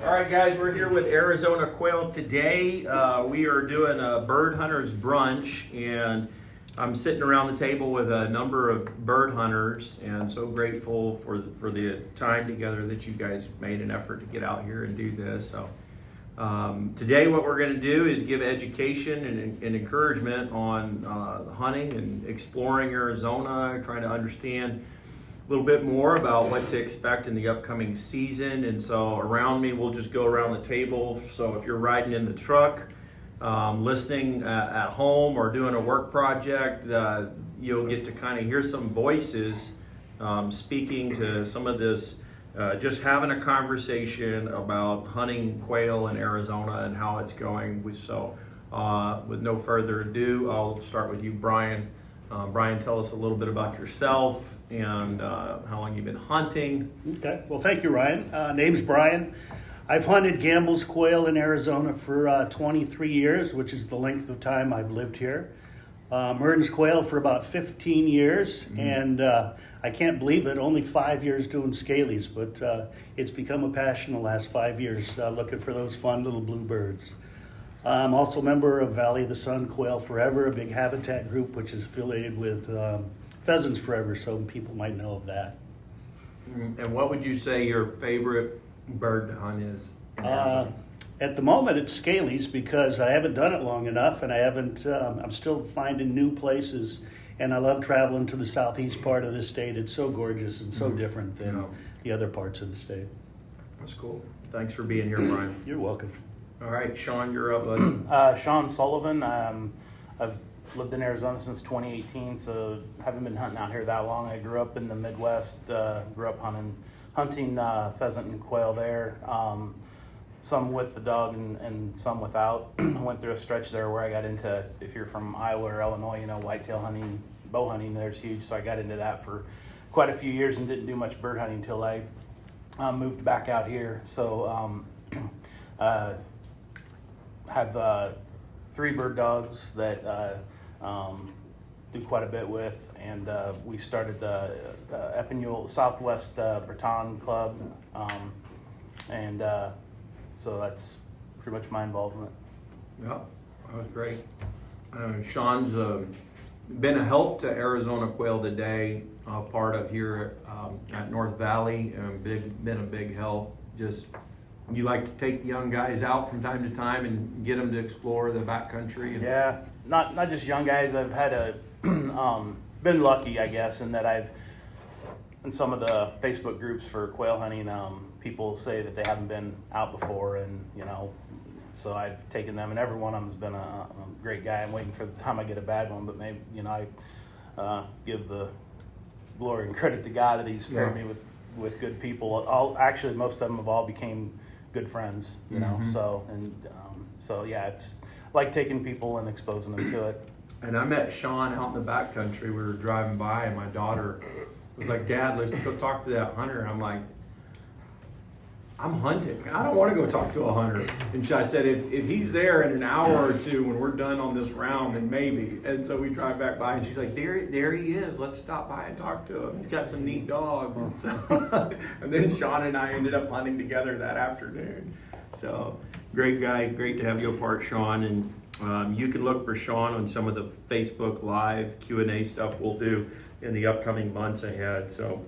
All right, guys, we're here with Arizona Quail Today. We are doing a bird hunters brunch, and I'm sitting around the table with a number of bird hunters, and so grateful for the time together that you guys made an effort to get out here and do this. So today, what we're going to do is give education and encouragement on hunting and exploring Arizona, trying to understand a little bit more about what to expect in the upcoming season. And so around me, we'll just go around the table. So if you're riding in the truck, listening at home, or doing a work project, you'll get to kind of hear some voices speaking to some of this, just having a conversation about hunting quail in Arizona and how it's going. So with no further ado, I'll start with you, Brian. Brian, tell us a little bit about yourself and how long you've been hunting. Okay, well, thank you, Ryan. Name's Brian. I've hunted Gambel's quail in Arizona for 23 years, which is the length of time I've lived here. Mertens quail for about 15 years, and I can't believe it, only 5 years doing scalies, but it's become a passion the last 5 years, looking for those fun little blue birds. I'm also a member of Valley of the Sun Quail Forever, a big habitat group which is affiliated with Pheasants Forever, so people might know of that. And what would you say your favorite bird to hunt is? At the moment, it's scalies because I haven't done it long enough, and I haven't. I'm still finding new places, and I love traveling to the southeast part of the state. It's so gorgeous and so different than the other parts of the state. That's cool. Thanks for being here, Brian. You're welcome. All right, Sean, you're up, buddy. Sean Sullivan. I've lived in Arizona since 2018, so haven't been hunting out here that long. I grew up in the Midwest. Grew up hunting pheasant and quail there. Some with the dog and some without. Went through a stretch there where I got into, if you're from Iowa or Illinois, whitetail hunting, bow hunting there's huge. So I got into that for quite a few years and didn't do much bird hunting until I moved back out here. So have 3 bird dogs that do quite a bit with, and we started the Epinule Southwest Breton Club, and so that's pretty much my involvement. Yeah, that was great. Sean's been a help to Arizona Quail Today, part of here at North Valley, been a big help. Just you like to take young guys out from time to time and get them to explore the backcountry. Yeah, not just young guys. I've had been lucky, I guess, in that I've in some of the Facebook groups for quail hunting. People say that they haven't been out before, and so I've taken them, and every one of them has been a great guy. I'm waiting for the time I get a bad one, but maybe I give the glory and credit to God that He's paired me with good people. Actually, most of them have all became good friends, so yeah, it's like taking people and exposing them to it. And I met Sean out in the backcountry. We were driving by, and my daughter was like, "Dad, let's go talk to that hunter." And I'm like, "I'm hunting. I don't want to go talk to a hunter." And I said, if he's there in an hour or two when we're done on this round, then maybe. And so we drive back by, and she's like, there he is. Let's stop by and talk to him. He's got some neat dogs. And so, and then Sean and I ended up hunting together that afternoon. So great guy. Great to have you a part, Sean. And you can look for Sean on some of the Facebook Live Q&A stuff we'll do in the upcoming months ahead. So,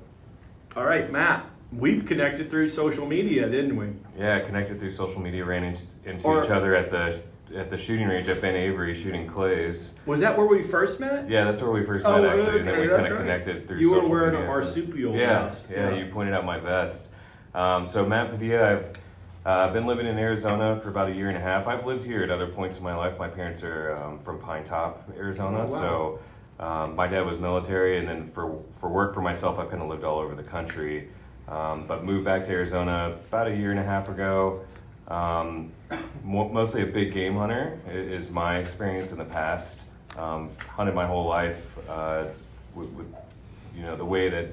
all right, Matt. We connected through social media, didn't we? Yeah, connected through social media, ran into each other at the shooting range at Ben Avery shooting clays. Was that where we first met? Yeah, that's where we first met, actually. Okay, and then we kind of connected through you social media. You were wearing a marsupial vest. Yeah, you pointed out my vest. So Matt Padilla, I've been living in Arizona for about 1.5 years. I've lived here at other points in my life. My parents are from Pine Top, Arizona. Oh, wow. So my dad was military, and then for work for myself, I've kind of lived all over the country. But moved back to Arizona about 1.5 years ago. Mostly a big game hunter is my experience in the past. Hunted my whole life with the way that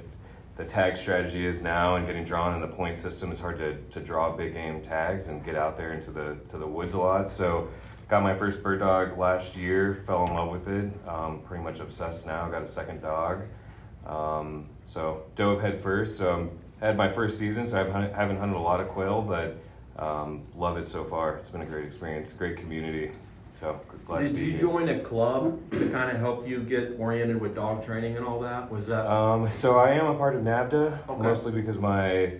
the tag strategy is now and getting drawn in the point system. It's hard to draw big game tags and get out there into the woods a lot. So got my first bird dog last year, fell in love with it. Pretty much obsessed now. Got a second dog. So dove head first. So had my first season, so I haven't hunted a lot of quail, but Love it so far. It's been a great experience, great community. So glad to Did be you here. join a club to kind of help you get oriented with dog training and all that? Was that? So I am a part of NAVDA, Okay. mostly because my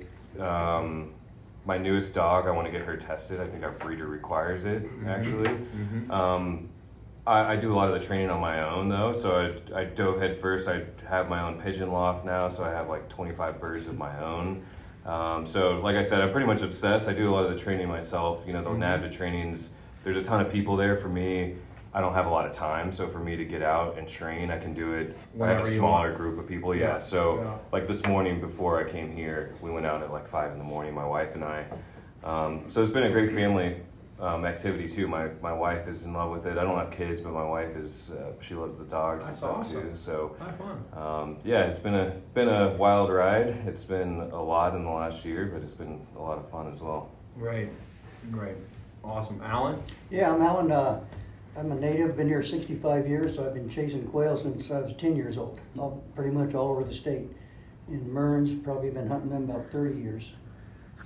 my newest dog, I want to get her tested. I think our breeder requires it, actually. I do a lot of the training on my own, though. So I dove head first. I have my own pigeon loft now, so I have like 25 birds of my own. So like I said, I'm pretty much obsessed. I do a lot of the training myself. You know, the NAVDA trainings, there's a ton of people there. For me, I don't have a lot of time, so for me to get out and train, I can do it. I have Whenever a you smaller want. group of people, Yeah. yeah. So Yeah. like this morning before I came here, we went out at like 5 in the morning, my wife and I. So it's been a great family activity too. My wife is in love with it. I don't have kids, but my wife is. She loves the dogs and That's stuff awesome. too. So Have fun. yeah, it's been a wild ride. It's been a lot in the last year, but it's been a lot of fun as well. Great. Awesome. Alan? Yeah, I'm Alan. I'm a native, been here 65 years, so I've been chasing quail since I was 10 years old, pretty much all over the state. In Mearns, probably been hunting them about 30 years.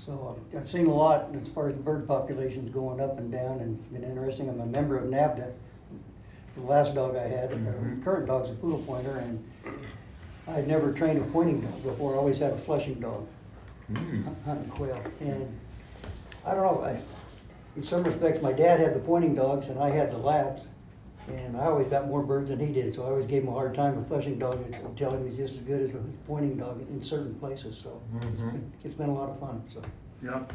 So I've seen a lot as far as the bird populations going up and down, and it's been interesting. I'm a member of NAVDA. The last dog I had, the current dog's a poodle pointer, and I had never trained a pointing dog before. I always had a flushing dog, hunting quail. And I don't know, in some respects, my dad had the pointing dogs and I had the labs, and I always got more birds than he did, so I always gave him a hard time. A flushing dog, I'd tell him he's just as good as a pointing dog in certain places, so it's been a lot of fun. So Yep.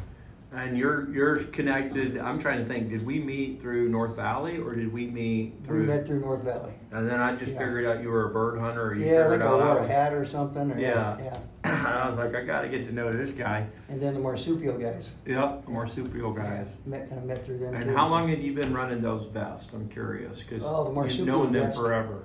And you're connected. I'm trying to think. Did we meet through North Valley or did we meet we through? met through North Valley. And then I just Yeah. figured out you were a bird hunter. Or you Yeah, I figured think I out wore a was- hat or something. Or Yeah. yeah. And I was like, I got to get to know this guy. And then the marsupial guys. Yep, the marsupial guys. Kind of met through them And too. how long have you been running those vests? I'm curious because Oh, the you've marsupial known them vest. forever.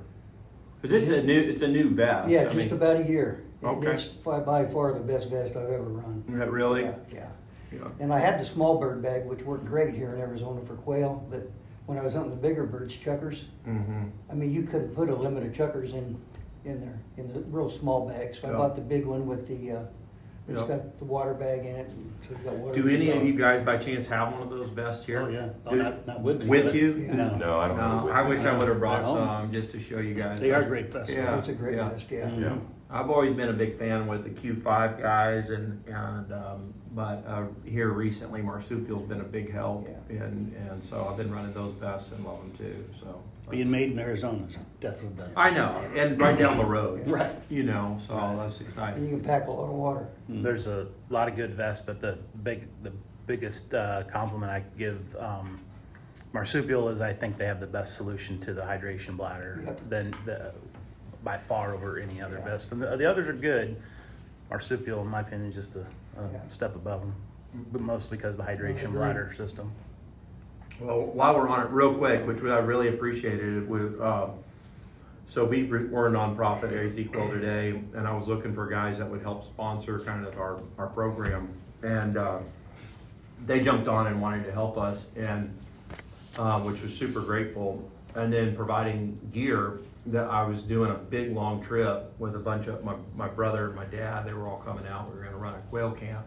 Because this is it's a new vest. Yeah, I just mean, about a year. And Okay. it's by far the best vest I've ever run. is that really? Yeah, yeah. Yeah. And I had the small bird bag, which worked great here in Arizona for quail, but when I was hunting the bigger birds, chuckers, I mean, you couldn't put a limit of chuckers in there, in the real small bag. So I Yeah. bought the big one with the, it's Yeah. got the water bag in it. So it's got water Do for the any of dog. you guys by chance have one of those vests here? Oh, yeah. Oh, Do- not with me. With but- you? Yeah. No. No, I don't know. No, I wish I would have brought No. some just to show you guys. They are great vests. Yeah. It's a great Yeah. vest, yeah. Yeah. I've always been a big fan with the Q5 guys, but here recently, marsupial's been a big help, Yeah. and so I've been running those vests and love them too. So Being made in Arizona is definitely better. I know, and right down the road, Right. You know, so that's And exciting. you can pack a lot of water. There's a lot of good vests, but the biggest compliment I give marsupial is I think they have the best solution to the hydration bladder Yep. than by far over any other vest. And the others are good. Marsupial, in my opinion, is just a Yeah. step above them, but mostly because of the hydration agree. bladder system. Well, while we're on it, real quick, which I really appreciated, so we're a nonprofit, AZ Quail Today, and I was looking for guys that would help sponsor kind of our program, and they jumped on and wanted to help us, and which was super grateful. And then providing gear that I was doing a big long trip with a bunch of my brother and my dad. They were all coming out. We were going to run a quail camp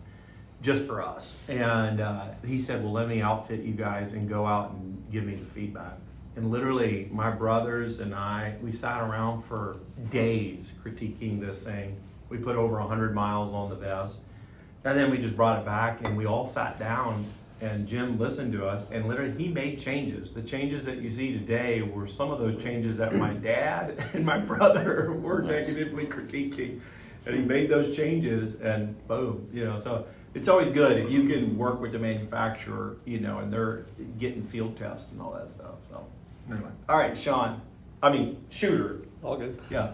just for us. And he said, well, let me outfit you guys and go out and give me the feedback. And literally my brothers and we sat around for days critiquing this thing. We put over 100 miles on the vest. And then we just brought it back and we all sat down and Jim listened to us and literally he made changes. The changes that you see today were some of those changes that my dad and my brother were negatively critiquing. And he made those changes and boom, so it's always good if you can work with the manufacturer, and they're getting field tests and all that stuff. So anyway, all right, Shooter. All good. Yeah.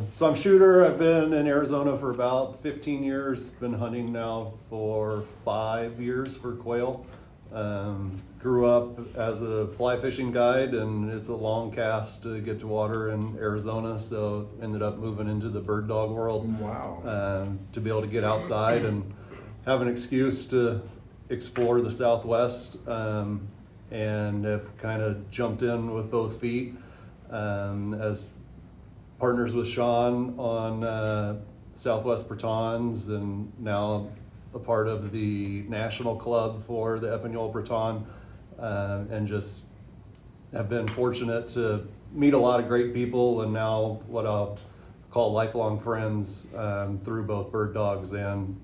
So I'm Shooter. I've been in Arizona for about 15 years. Been hunting now for 5 years for quail. Grew up as a fly fishing guide, and it's a long cast to get to water in Arizona. So ended up moving into the bird dog world. Wow. To be able to get outside and have an excuse to explore the Southwest, and have kind of jumped in with both feet as partners with Sean on Southwest Bretons, and now a part of the national club for the Épagneul Breton, and just have been fortunate to meet a lot of great people, and now what I'll call lifelong friends through both bird dogs and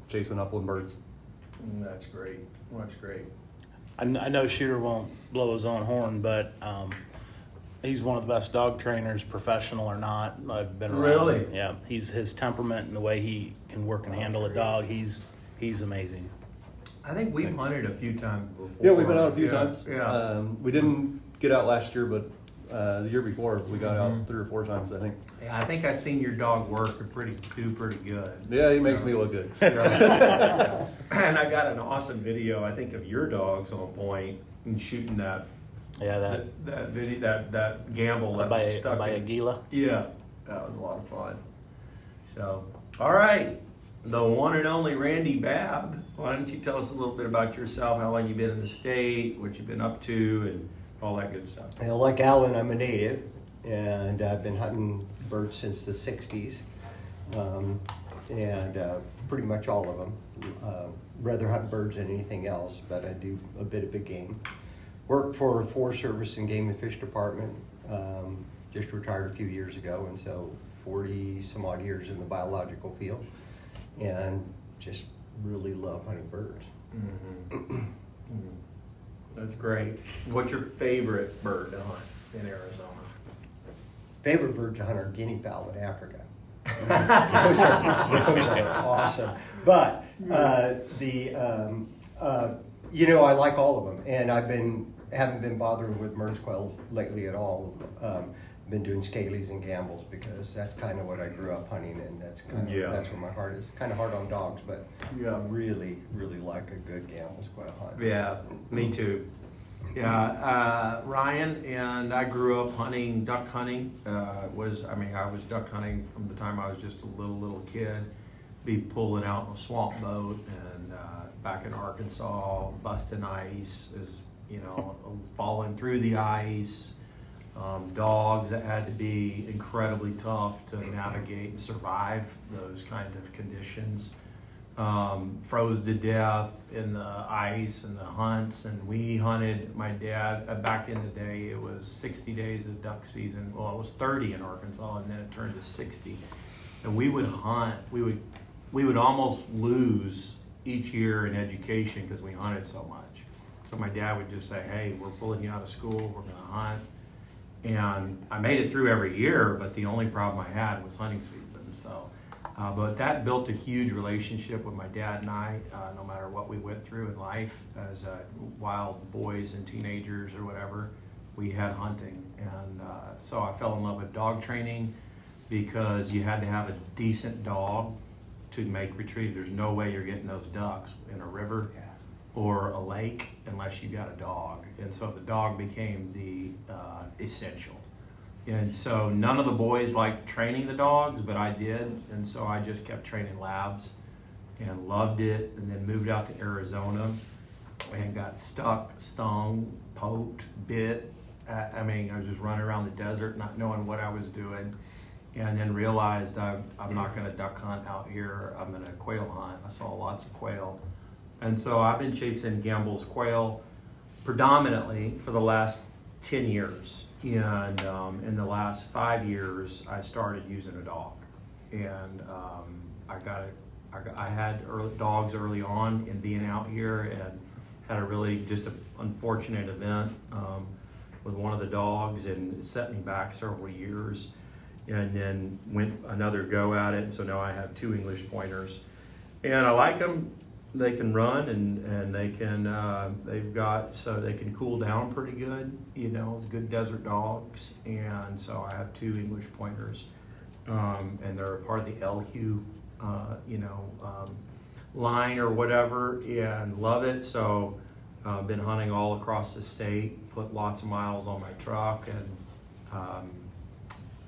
chasing upland birds. That's great. That's great. I know Shooter won't blow his own horn, but he's one of the best dog trainers, professional or not, I've been around. Really? Yeah. His temperament and the way he can work and handle a dog, he's amazing. I think we've hunted a few times before. Yeah, we've been out a few times. Yeah. We didn't get out last year, but the year before we got out 3 or 4 times, I think. Yeah, I think I've seen your dog work do pretty good. Yeah, he makes me look good. And I got an awesome video, I think, of your dogs on point and shooting that Yeah, that gamble that was stuck by in. Aguila. Yeah, that was a lot of fun. So, all right, the one and only Randy Babb. Why don't you tell us a little bit about yourself, how long you've been in the state, what you've been up to, and all that good stuff. Well, like Alan, I'm a native, and I've been hunting birds since the 60s, and pretty much all of them. Rather hunt birds than anything else, but I do a bit of big game. Worked for Forest Service and Game and Fish Department, just retired a few years ago, and so 40 some odd years in the biological field, and just really love hunting birds. That's great. What's your favorite bird to hunt in Arizona? Favorite bird to hunt are guinea fowl in Africa. those are awesome. But I like all of them, and haven't been bothering with Mearns quail lately at all. Been doing scalies and gambles because that's kind of what I grew up hunting, and that's where my heart is. Kind of hard on dogs, but really like a good gambles quail hunt. Yeah, me too. Yeah, Ryan and I grew up duck hunting. I was duck hunting from the time I was just a little kid. Be pulling out in a swamp boat and back in Arkansas, busting ice, falling through the ice. Dogs that had to be incredibly tough to navigate and survive those kinds of conditions. Froze to death in the ice and the hunts, and we hunted. My dad, back in the day, it was 60 days of duck season. Well, it was 30 in Arkansas, and then it turned to 60. And we would hunt. We would almost lose each year in education because we hunted so much. So my dad would just say, "Hey, we're pulling you out of school. We're going to hunt." And I made it through every year, but the only problem I had was hunting season. So, but that built a huge relationship with my dad and I, no matter what we went through in life as wild boys and teenagers or whatever, we had hunting. And so I fell in love with dog training because you had to have a decent dog to make retrieve. There's no way you're getting those ducks in a river or a lake unless you got a dog. And so the dog became the essential. And so none of the boys liked training the dogs, but I did. And so I just kept training labs and loved it, and then moved out to Arizona and got stuck, stung, poked, bit. I was just running around the desert not knowing what I was doing, and then realized I'm not going to duck hunt out here. I'm going to quail hunt. I saw lots of quail. And so I've been chasing Gamble's quail predominantly for the last 10 years. And in the last 5 years, I started using a dog. And I had dogs early on in being out here, and had a really just an unfortunate event with one of the dogs, and it set me back several years. And then went another go at it. And so now I have 2 English pointers. And I like them. They can run, and they can they can cool down pretty good, good desert dogs. And so I have 2 English pointers, and they're a part of the LHU line or whatever, and love it. So I've been hunting all across the state, put lots of miles on my truck. And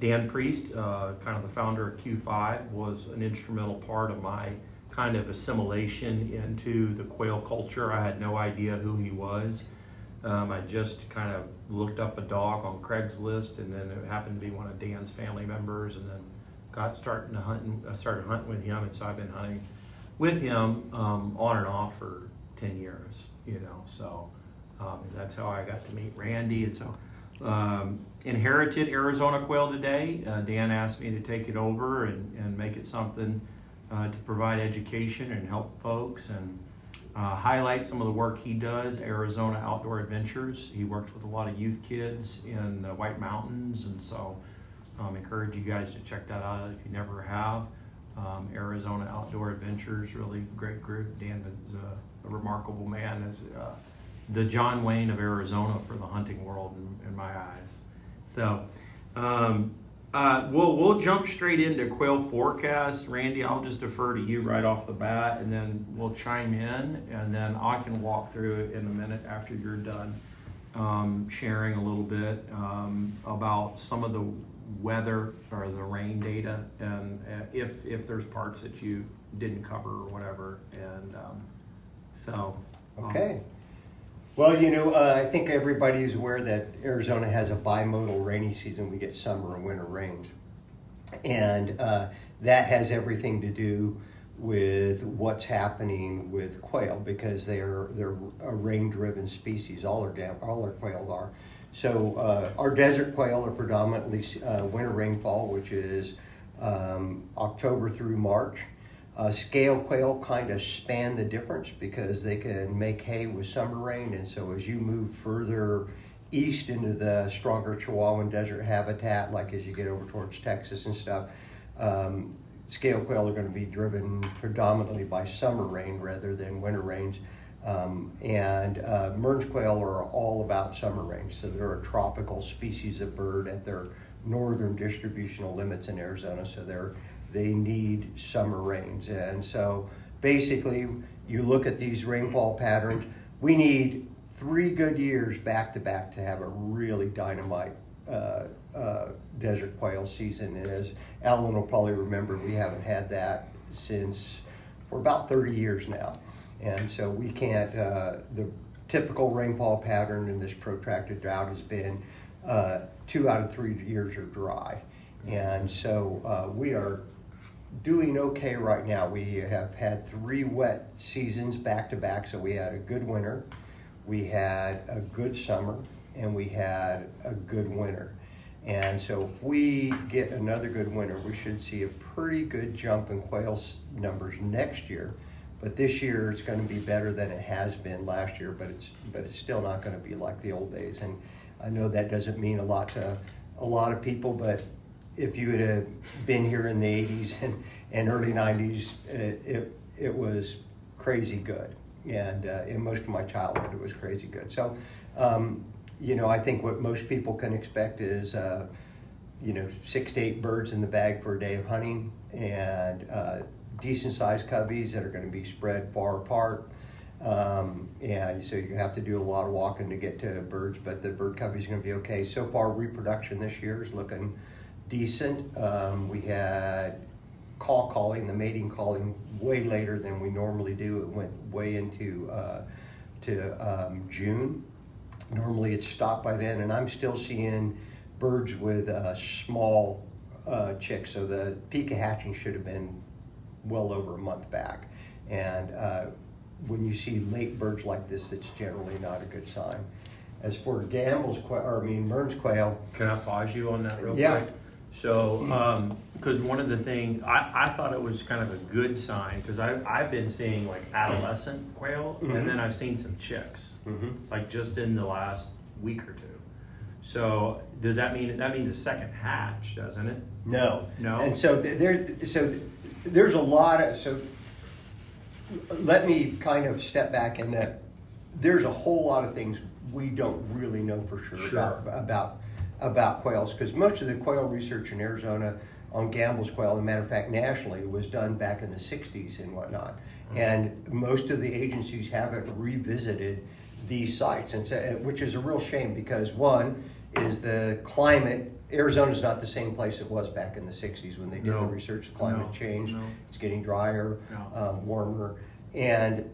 Dan Priest, kind of the founder of Q5, was an instrumental part of my kind of assimilation into the quail culture. I had no idea who he was. I just kind of looked up a dog on Craigslist, and then it happened to be one of Dan's family members, and then started hunting with him. And so I've been hunting with him on and off for 10 years, so that's how I got to meet Randy. And so inherited Arizona Quail Today. Dan asked me to take it over and make it something to provide education and help folks and highlight some of the work he does. Arizona Outdoor Adventures. He works with a lot of youth kids in the White Mountains, and so encourage you guys to check that out if you never have. Arizona Outdoor Adventures, really great group. Dan is a remarkable man, is the John Wayne of Arizona for the hunting world in my eyes. So we'll jump straight into quail forecast. Randy, I'll just defer to you right off the bat, and then we'll chime in, and then I can walk through it in a minute after you're done sharing a little bit about some of the weather or the rain data, and if there's parts that you didn't cover or whatever. And Okay. Well, I think everybody's aware that Arizona has a bimodal rainy season. We get summer and winter rains. And that has everything to do with what's happening with quail, because they're a rain-driven species. All our quail are. So our desert quail are predominantly winter rainfall, which is October through March. Scale quail kind of span the difference because they can make hay with summer rain, and so as you move further east into the stronger Chihuahuan desert habitat, like as you get over towards Texas and stuff, scale quail are going to be driven predominantly by summer rain rather than winter rains. Mearns quail are all about summer rains, so they're a tropical species of bird at their northern distributional limits in Arizona, so they need summer rains. And so basically you look at these rainfall patterns, we need 3 good years back to back to have a really dynamite desert quail season. And as Alan will probably remember, we haven't had that for about 30 years now. And so we can't, the typical rainfall pattern in this protracted drought has been 2 out of 3 years are dry. And so we are doing okay right now. We have had 3 wet seasons back to back, so we had a good winter, we had a good summer, and we had a good winter. And so if we get another good winter, we should see a pretty good jump in quail numbers next year. But this year it's going to be better than it has been last year, but it's still not going to be like the old days. And I know that doesn't mean a lot to a lot of people, but if you had been here in the 80s and early 90s, it was crazy good. And in most of my childhood, it was crazy good. So, I think what most people can expect is, 6 to 8 birds in the bag for a day of hunting, and decent sized coveys that are going to be spread far apart. So you have to do a lot of walking to get to birds, but the bird coveys are going to be okay. So far, reproduction this year is looking decent. We had calling, the mating calling, way later than we normally do. It went way into June. Normally it's stopped by then, and I'm still seeing birds with small chicks. So the peak of hatching should have been well over a month back. And when you see late birds like this, it's generally not a good sign. As for Mearns quail. Can I pause you on that real Yeah. quick? So, because one of the things, I thought it was kind of a good sign, because I've been seeing like adolescent quail, and then I've seen some chicks, like just in the last week or 2. So does that mean, that means a second hatch, doesn't it? No. No? And so there's a lot of, so let me kind of step back in that there's a whole lot of things we don't really know for sure. About quails, because most of the quail research in Arizona on Gambel's quail, as a matter of fact nationally, was done back in the 60s and whatnot. And most of the agencies haven't revisited these sites, and so, which is a real shame, because one is the climate. Arizona's not the same place it was back in the 60s when they did the research. The climate changed. It's getting drier, warmer. And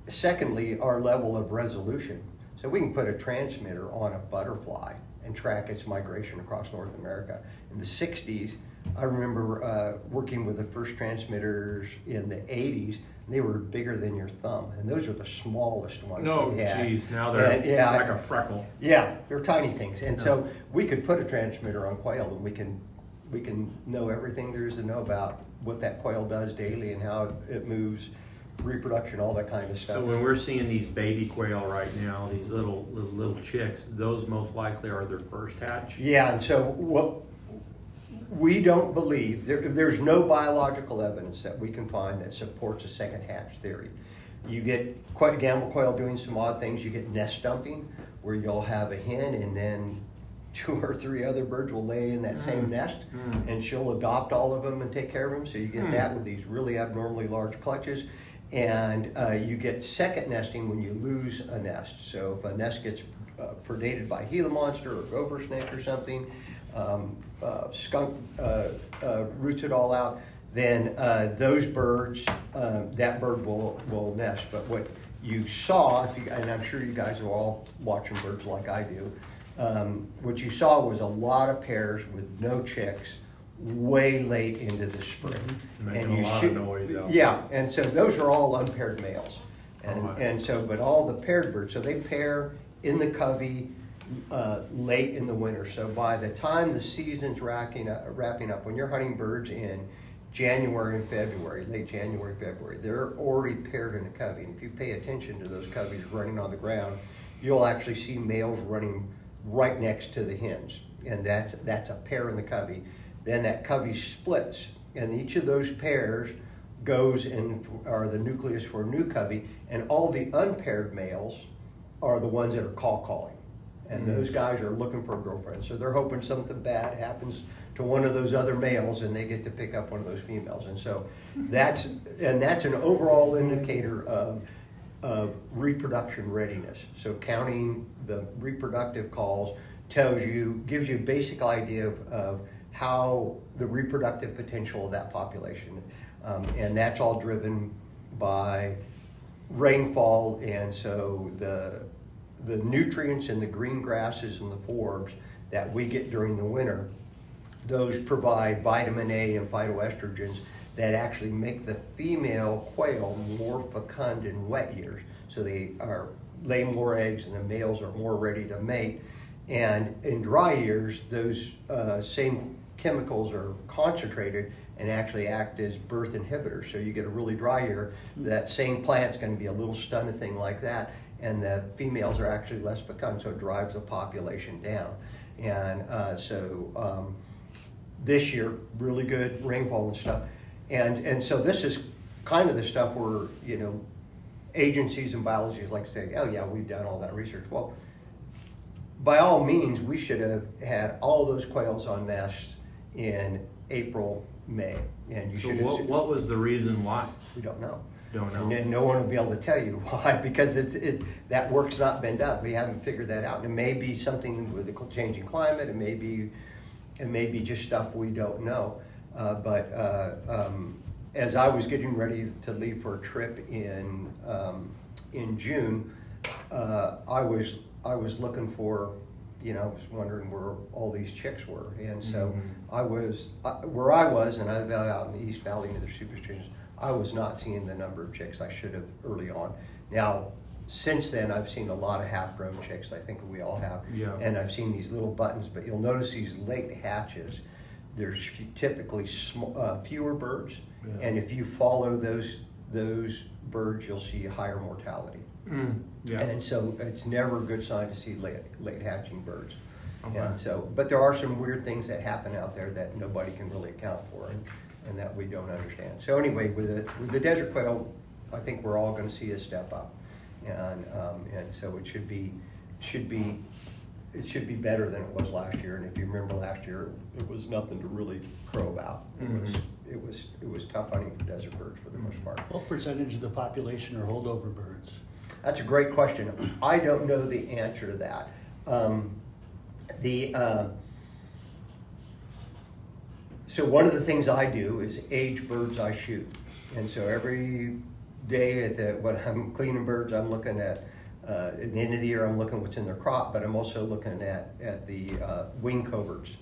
secondly, our level of resolution. So we can put a transmitter on a butterfly and track its migration across North America. In the 60s, I remember working with the first transmitters in the 80s. They were bigger than your thumb, and those are the smallest ones No, we had. geez, now they're And, yeah, like a freckle. yeah, they're tiny things, and so we could put a transmitter on quail, and we can know everything there is to know about what that quail does daily and how it moves, reproduction, all that kind of stuff. So when we're seeing these baby quail right now, these little chicks, those most likely are their first hatch. Yeah, and so what we don't believe, there's no biological evidence that we can find that supports a second hatch theory. You get gamble quail doing some odd things. You get nest dumping, where you'll have a hen and then 2 or 3 other birds will lay in that same nest, and she'll adopt all of them and take care of them. So you get that with these really abnormally large clutches. And you get second nesting when you lose a nest. So if a nest gets predated by a Gila monster or gopher snake or something, skunk roots it all out, then those birds, that bird will nest. But what you saw, and I'm sure you guys are all watching birds like I do, what you saw was a lot of pairs with no chicks way late into the spring. Making a lot of noise out yeah, and so those are all unpaired males. Alright. And so, but all the paired birds, so they pair in the covey late in the winter. So by the time the season's wrapping up, when you're hunting birds in January and February, late January, February, they're already paired in a covey. And if you pay attention to those coveys running on the ground, you'll actually see males running right next to the hens. And that's a pair in the covey. Then that covey splits, and each of those pairs goes in, are the nucleus for a new covey, and all the unpaired males are the ones that are calling. And those guys are looking for a girlfriend. So they're hoping something bad happens to one of those other males and they get to pick up one of those females. And so that's an overall indicator of reproduction readiness. So counting the reproductive calls gives you a basic idea of how the reproductive potential of that population. And that's all driven by rainfall, and so the nutrients in the green grasses and the forbs that we get during the winter, those provide vitamin A and phytoestrogens that actually make the female quail more fecund in wet years. So they lay more eggs and the males are more ready to mate. And in dry years, those same chemicals are concentrated and actually act as birth inhibitors. So you get a really dry year, that same plant's going to be a little stunted thing like that, and the females are actually less fecund, so it drives the population down. And so this year, really good rainfall and stuff. And so this is kind of the stuff where, agencies and biologists like to say, oh yeah, we've done all that research. Well, by all means, we should have had all those quails on nests in April, May, and you So should have. what was the reason why? We don't know. Don't know. And no one will be able to tell you why, because that work's not been done. We haven't figured that out. It may be something with the changing climate. It may be just stuff we don't know. But as I was getting ready to leave for a trip in June, I was looking for, I was wondering where all these chicks were, and so where I was, and I was out in the East Valley near the superstitions, I was not seeing the number of chicks I should have early on. Now, since then, I've seen a lot of half-grown chicks. I think we all have, and I've seen these little buttons. But you'll notice these late hatches. There's typically fewer birds, and if you follow those birds, you'll see higher mortality. And so it's never a good sign to see late hatching birds. Okay. And so, but there are some weird things that happen out there that nobody can really account for, and that we don't understand. So anyway, with the desert quail, I think we're all going to see a step up, and so it should be better than it was last year. And if you remember last year, it was nothing to really crow about. It was tough hunting for desert birds for the most part. What percentage of the population are holdover birds? That's a great question. I don't know the answer to that. So one of the things I do is age birds I shoot. And so every day when I'm cleaning birds, I'm looking at At the end of the year, I'm looking what's in their crop, but I'm also looking at the wing coverts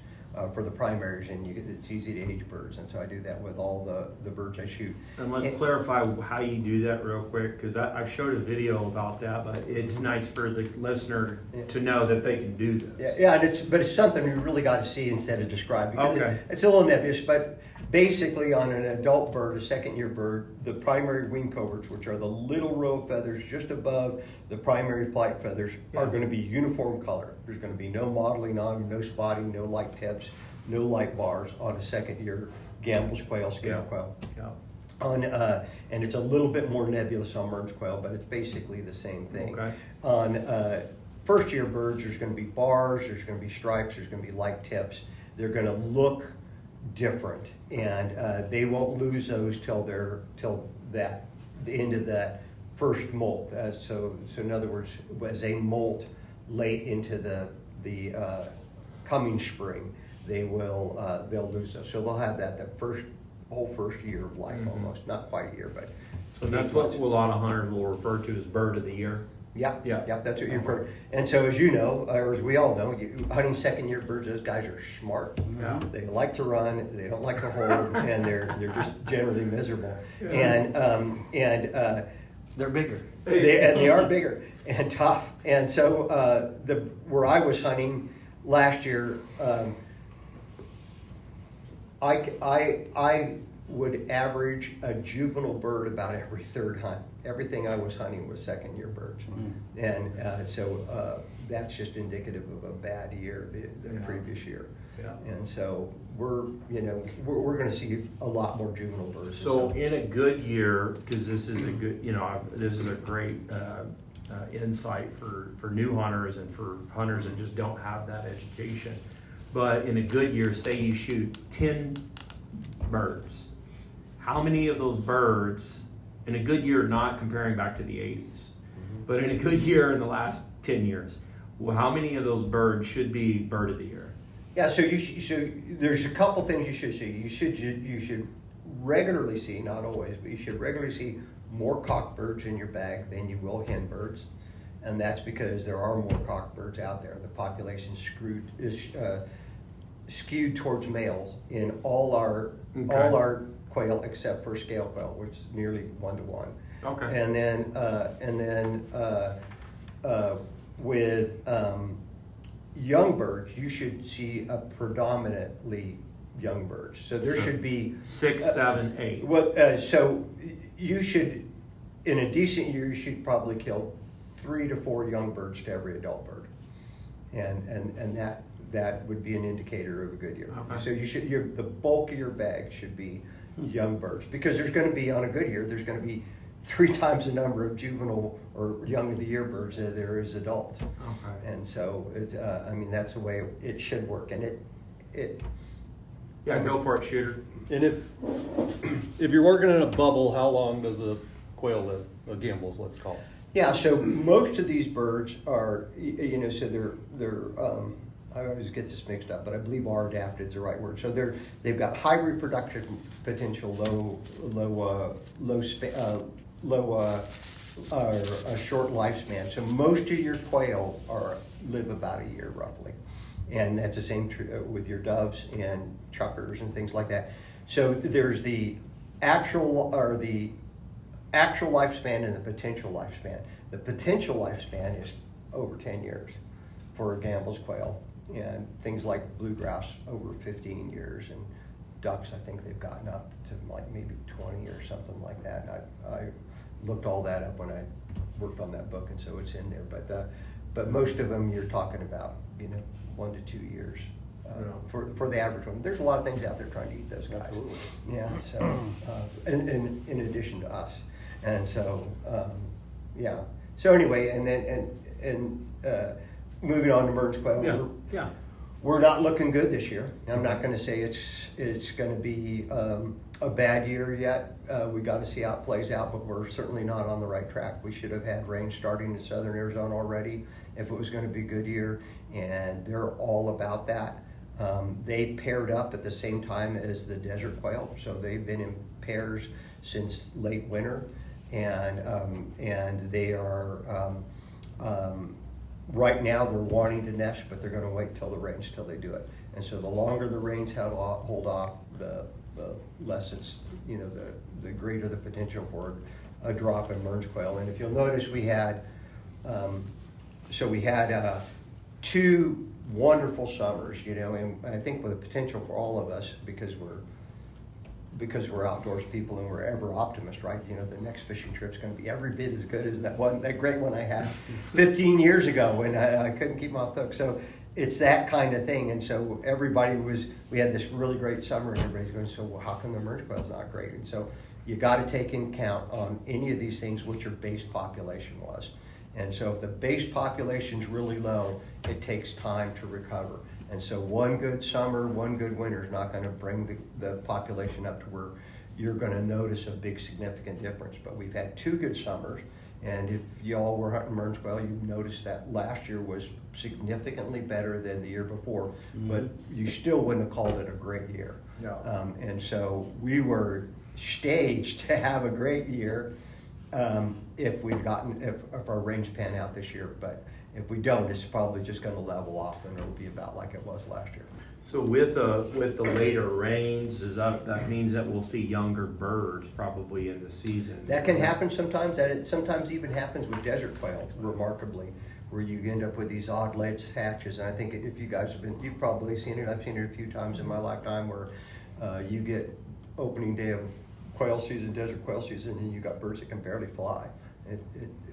for the primaries, and it's easy to age birds, and so I do that with all the birds I shoot. And let's clarify how you do that real quick, because I've showed a video about that, but it's nice for the listener to know that they can do this. Yeah, and it's something you really got to see instead of describe, because Okay. it's a little nebulous, but basically on an adult bird, a second-year bird, the primary wing coverts, which are the little row of feathers just above the primary flight feathers, are going to be uniform color. There's going to be no mottling on, no spotting, no light tips, no light bars on a second-year Gambel's quail, scale quail. Yeah. And it's a little bit more nebulous on Mearns quail, but it's basically the same thing. Okay. On first-year birds, there's going to be bars, there's going to be stripes, there's going to be light tips. They're going to look different, and they won't lose those till the end of that first molt. So in other words, as they molt late into the coming spring, they'll lose those. So they'll have that the whole first year of life, almost, not quite a year, but. So that's what a lot of hunters will refer to as bird of the year. Yep, Yeah. yep, that's what you're referring. And so, as you know, or as we all know, hunting second-year birds, those guys are smart. Yeah. They like to run, they don't like to hold, and they're just generally miserable. And They're bigger. they are bigger and tough. And so, where I was hunting last year, I would average a juvenile bird about every third hunt. Everything I was hunting was second-year birds, and so that's just indicative of a bad year, the previous year. Yeah. And so we're going to see a lot more juvenile birds. So in a good year, because this is a good, this is a great insight for new hunters and for hunters that just don't have that education. But in a good year, say you shoot 10 birds, how many of those birds, in a good year, not comparing back to the 80s, but in a good year in the last 10 years, how many of those birds should be bird of the year? Yeah, so there's a couple things you should see. You should regularly see, not always, but you should regularly see more cock birds in your bag than you will hen birds, and that's because there are more cock birds out there. The population is skewed towards males in all our quail except for scale quail, which is nearly 1-to-1. Okay. And then with young birds, you should see a predominantly young birds. So there should be 6, 7, 8. Well, so you should, in a decent year, you should probably kill 3 to 4 young birds to every adult bird, and that would be an indicator of a good year. Okay. So the bulk of your bag should be young birds, because there's going to be, on a good year, there's going to be 3 times the number of juvenile or young of the year birds as there is adults. Okay. And so it's that's the way it should work, and it Yeah, go for it, shooter. And if you're working in a bubble, how long does a quail live? A Gambel's, let's call it. Yeah, so most of these birds are, so they're I always get this mixed up, but I believe R-adapted is the right word. So they've got high reproductive potential, a short lifespan. So most of your quail live about a year roughly, and that's the same with your doves and chuckers and things like that. So there's the actual lifespan and the potential lifespan. The potential lifespan is over 10 years for a Gambel's quail, and things like bluegrass over 15 years, and ducks, I think they've gotten up to like maybe 20 or something like that. And I looked all that up when I worked on that book, and so it's in there. But most of them you're talking about 1 to 2 years for the average one. There's a lot of things out there trying to eat those guys. Absolutely. Yeah. So in addition to us, and so yeah. So anyway, and then moving on to Mearns quail. Yeah. We're not looking good this year. I'm not going to say it's going to be a bad year yet. We got to see how it plays out, but we're certainly not on the right track. We should have had rain starting in southern Arizona already if it was going to be a good year, and they're all about that. They paired up at the same time as the desert quail, so they've been in pairs since late winter, and they are right now they're wanting to nest, but they're going to wait till the rains till they do it. And so the longer the rains hold off, the less it's, you know, the greater the potential for a drop in Mearns quail. And if you'll notice, we had two wonderful summers, you know, and I think with the potential for all of us, because we're outdoors people and we're ever optimists, right? You know, the next fishing trip's going to be every bit as good as that great one I had 15 years ago when I couldn't keep my off the hook. So it's that kind of thing. And so we had this really great summer, and everybody's going, so well, how come the Mearns quail's not great? And so you got to take into account on any of these things what your base population was. And so if the base population's really low, it takes time to recover. And so one good summer, one good winter is not going to bring the population up to where you're going to notice a big significant difference. But we've had two good summers, and if y'all were hunting Mearns quail, you noticed that last year was significantly better than the year before, but you still wouldn't have called it a great year. No. And so we were staged to have a great year if our rains pan out this year. But if we don't, it's probably just going to level off, and it'll be about like it was last year. So with the later rains, that means that we'll see younger birds probably in the season? That can happen sometimes. That it sometimes even happens with desert quail, remarkably, where you end up with these odd late hatches. And I think if you guys you've probably seen it. I've seen it a few times in my lifetime where you get opening day of quail season, desert quail season, and you got birds that can barely fly. It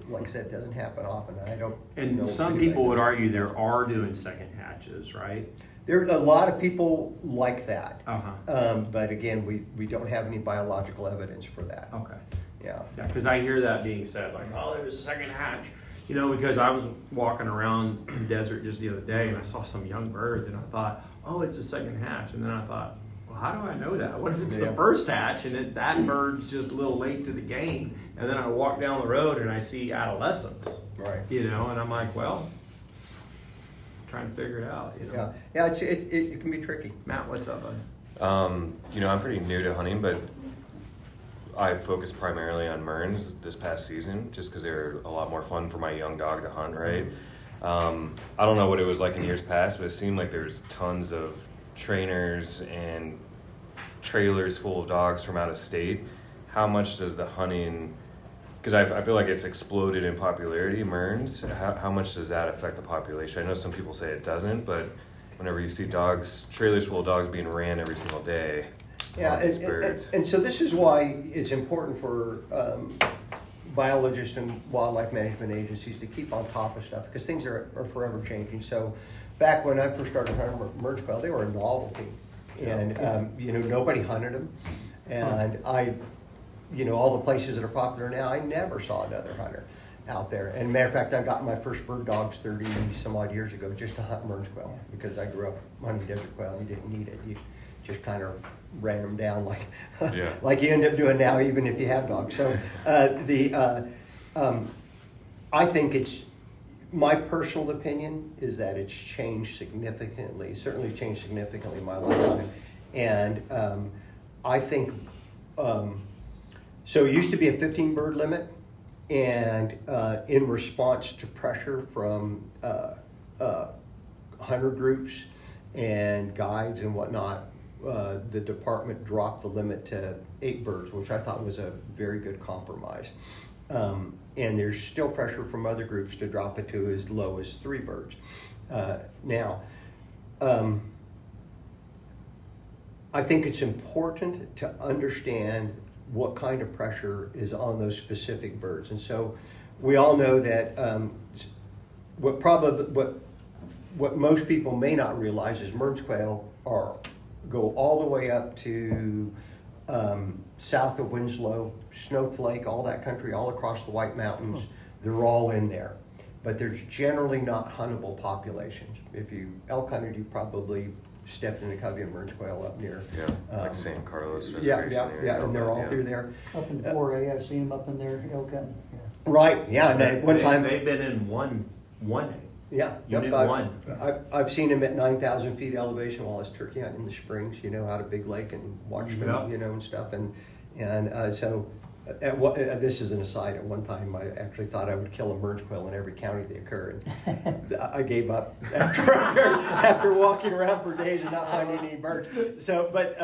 like I said, doesn't happen often. I don't. And some people would argue there are doing second hatches, right? There are a lot of people like that. Uh-huh. But again, we don't have any biological evidence for that. Okay. Yeah. Yeah, because I hear that being said, like, oh, there's a second hatch. You know, because I was walking around the desert just the other day and I saw some young birds and I thought, oh, it's a second hatch. And then I thought, well, how do I know that? What if it's the first hatch and that bird's just a little late to the game? And then I walk down the road and I see adolescents. Right. You know, and I'm like, well, trying to figure it out. You know? Yeah. It can be tricky. Matt, what's up, bud? You know, I'm pretty new to hunting, but I focused primarily on Mearns this past season just because they were a lot more fun for my young dog to hunt, right? I don't know what it was like in years past, but it seemed like there's tons of trainers and trailers full of dogs from out of state. How much does the hunting, because I feel like it's exploded in popularity, Mearns, how much does that affect the population? I know some people say it doesn't, but whenever you see trailers full of dogs being ran every single day, Yeah, and so this is why it's important for biologists and wildlife management agencies to keep on top of stuff, because things are forever changing. So back when I first started hunting Mearns quail, they were a novelty, and nobody hunted them, and all the places that are popular now, I never saw another hunter out there. And matter of fact, I got my first bird dogs 30 some odd years ago just to hunt Mearns quail, because I grew up hunting desert quail and you didn't need it. You just kind of ran them down like you end up doing now, even if you have dogs. So I think it's, my personal opinion is that it's changed significantly, certainly changed significantly in my lifetime. And I think, so it used to be a 15 bird limit, and in response to pressure from hunter groups and guides and whatnot, the department dropped the limit to 8 birds, which I thought was a very good compromise. And there's still pressure from other groups to drop it to as low as 3 birds. Now, I think it's important to understand what kind of pressure is on those specific birds. And so we all know that what most people may not realize is Mearns quail go all the way up to south of Winslow, Snowflake, all that country, all across the White Mountains. They're all in there. But there's generally not huntable populations. If you elk hunted, you probably stepped in a covey of Mearns quail up near. like San Carlos. Yeah, and they're all through there. Up in 4A, I've seen them up in there, elk hunting. Yeah. Right, yeah, and one time. They've been in one. Yeah, Unit yep, 1. I've seen them at 9,000 feet elevation while I was turkey hunting in the springs, out of Big Lake, and watched them, and stuff. And so this is an aside. At one time, I actually thought I would kill a Mearns quail in every county they occur in. I gave up after walking around for days and not finding any birds. So, but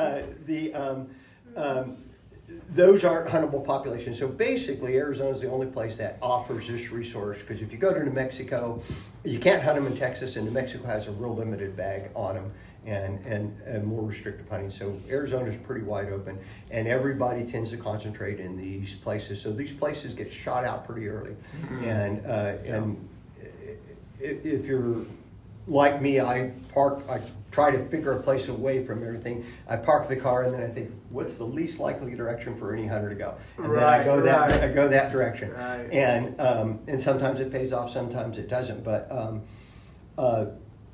those aren't huntable populations. So basically, Arizona is the only place that offers this resource. Because if you go to New Mexico, you can't hunt them in Texas, and New Mexico has a real limited bag on them. And more restrictive hunting. So Arizona's pretty wide open, and everybody tends to concentrate in these places. So these places get shot out pretty early. And if you're like me, I try to figure a place away from everything. I park the car, and then I think, what's the least likely direction for any hunter to go? And then I go that direction. Right. And sometimes it pays off, sometimes it doesn't. But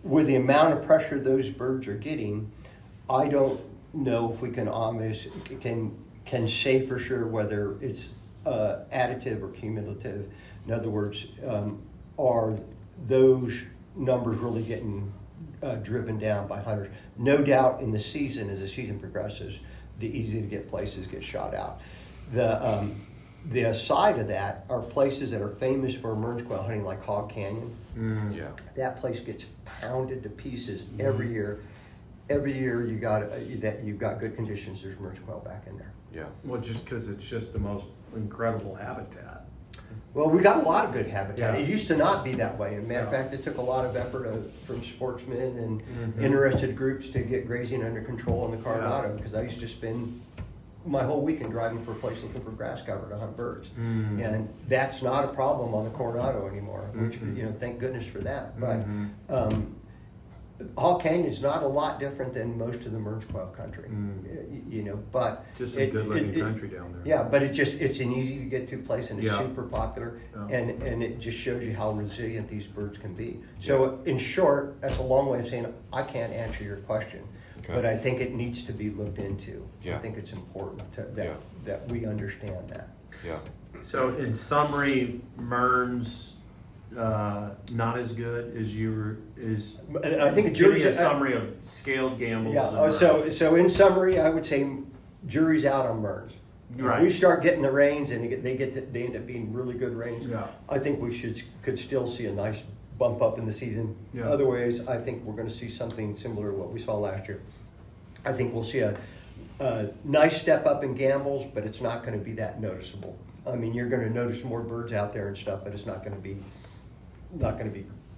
with the amount of pressure those birds are getting, I don't know if we can say for sure whether it's additive or cumulative. In other words, are those numbers really getting driven down by hunters? No doubt in the season, as the season progresses, the easy to get places get shot out. The aside of that are places that are famous for Mearns quail hunting, like Hog Canyon. Yeah. That place gets pounded to pieces every year. Every year you've got good conditions. There's Mearns quail back in there. Yeah. Well, just because it's just the most incredible habitat. Well, we got a lot of good habitat. Yeah. It used to not be that way. As a matter of fact, it took a lot of effort from sportsmen and interested groups to get grazing under control in the Coronado. Because I used to spend my whole weekend driving for a place looking for grass cover to hunt birds, and that's not a problem on the Coronado anymore. Which thank goodness for that. But Hall Canyon is not a lot different than most of the Mearns quail country, But Just some good looking country down there. yeah, but it's an easy to get to place, and it's Yeah. super popular, Yeah. and it just shows you how resilient these birds can be. So in short, that's a long way of saying I can't answer your question, but I think it needs to be looked into. Yeah. I think it's important Yeah. that we understand that. Yeah. So in summary, Mearns not as good as I think give me jury's a summary of scaled gambles. Yeah. and So in summary, I would say jury's out on Mearns. Right. If we start getting the rains and they end up being really good rains, Yeah. I think we could still see a nice bump up in the season. Yeah. Otherwise, I think we're going to see something similar to what we saw last year. I think we'll see a nice step up in gambles, but it's not going to be that noticeable. I mean, you're going to notice more birds out there and stuff, but it's not going to be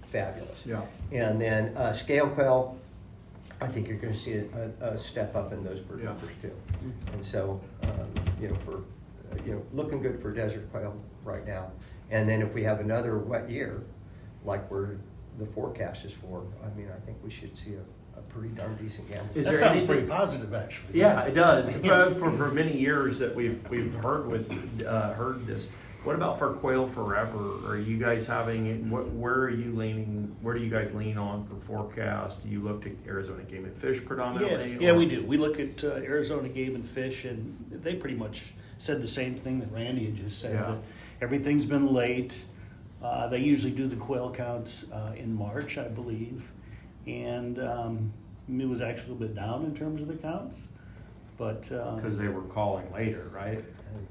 fabulous. Yeah. And then scale quail, I think you're going to see a step up in those bird Yeah. numbers too. And so, looking good for desert quail right now. And then if we have another wet year, like the forecast is for, I mean, I think we should see a pretty darn decent gamble. Is That there sounds anything- pretty positive, actually. Yeah, it does. For many years that we've heard this. What about for quail forever? Are you guys having where are you leaning? Where do you guys lean on for forecast? Do you look to Arizona Game and Fish predominantly? Yeah, we do. We look at Arizona Game and Fish, and they pretty much said the same thing that Randy had just said. Yeah. That everything's been late. They usually do the quail counts in March, I believe, and it was actually a little bit down in terms of the counts, but Because they were calling later, right?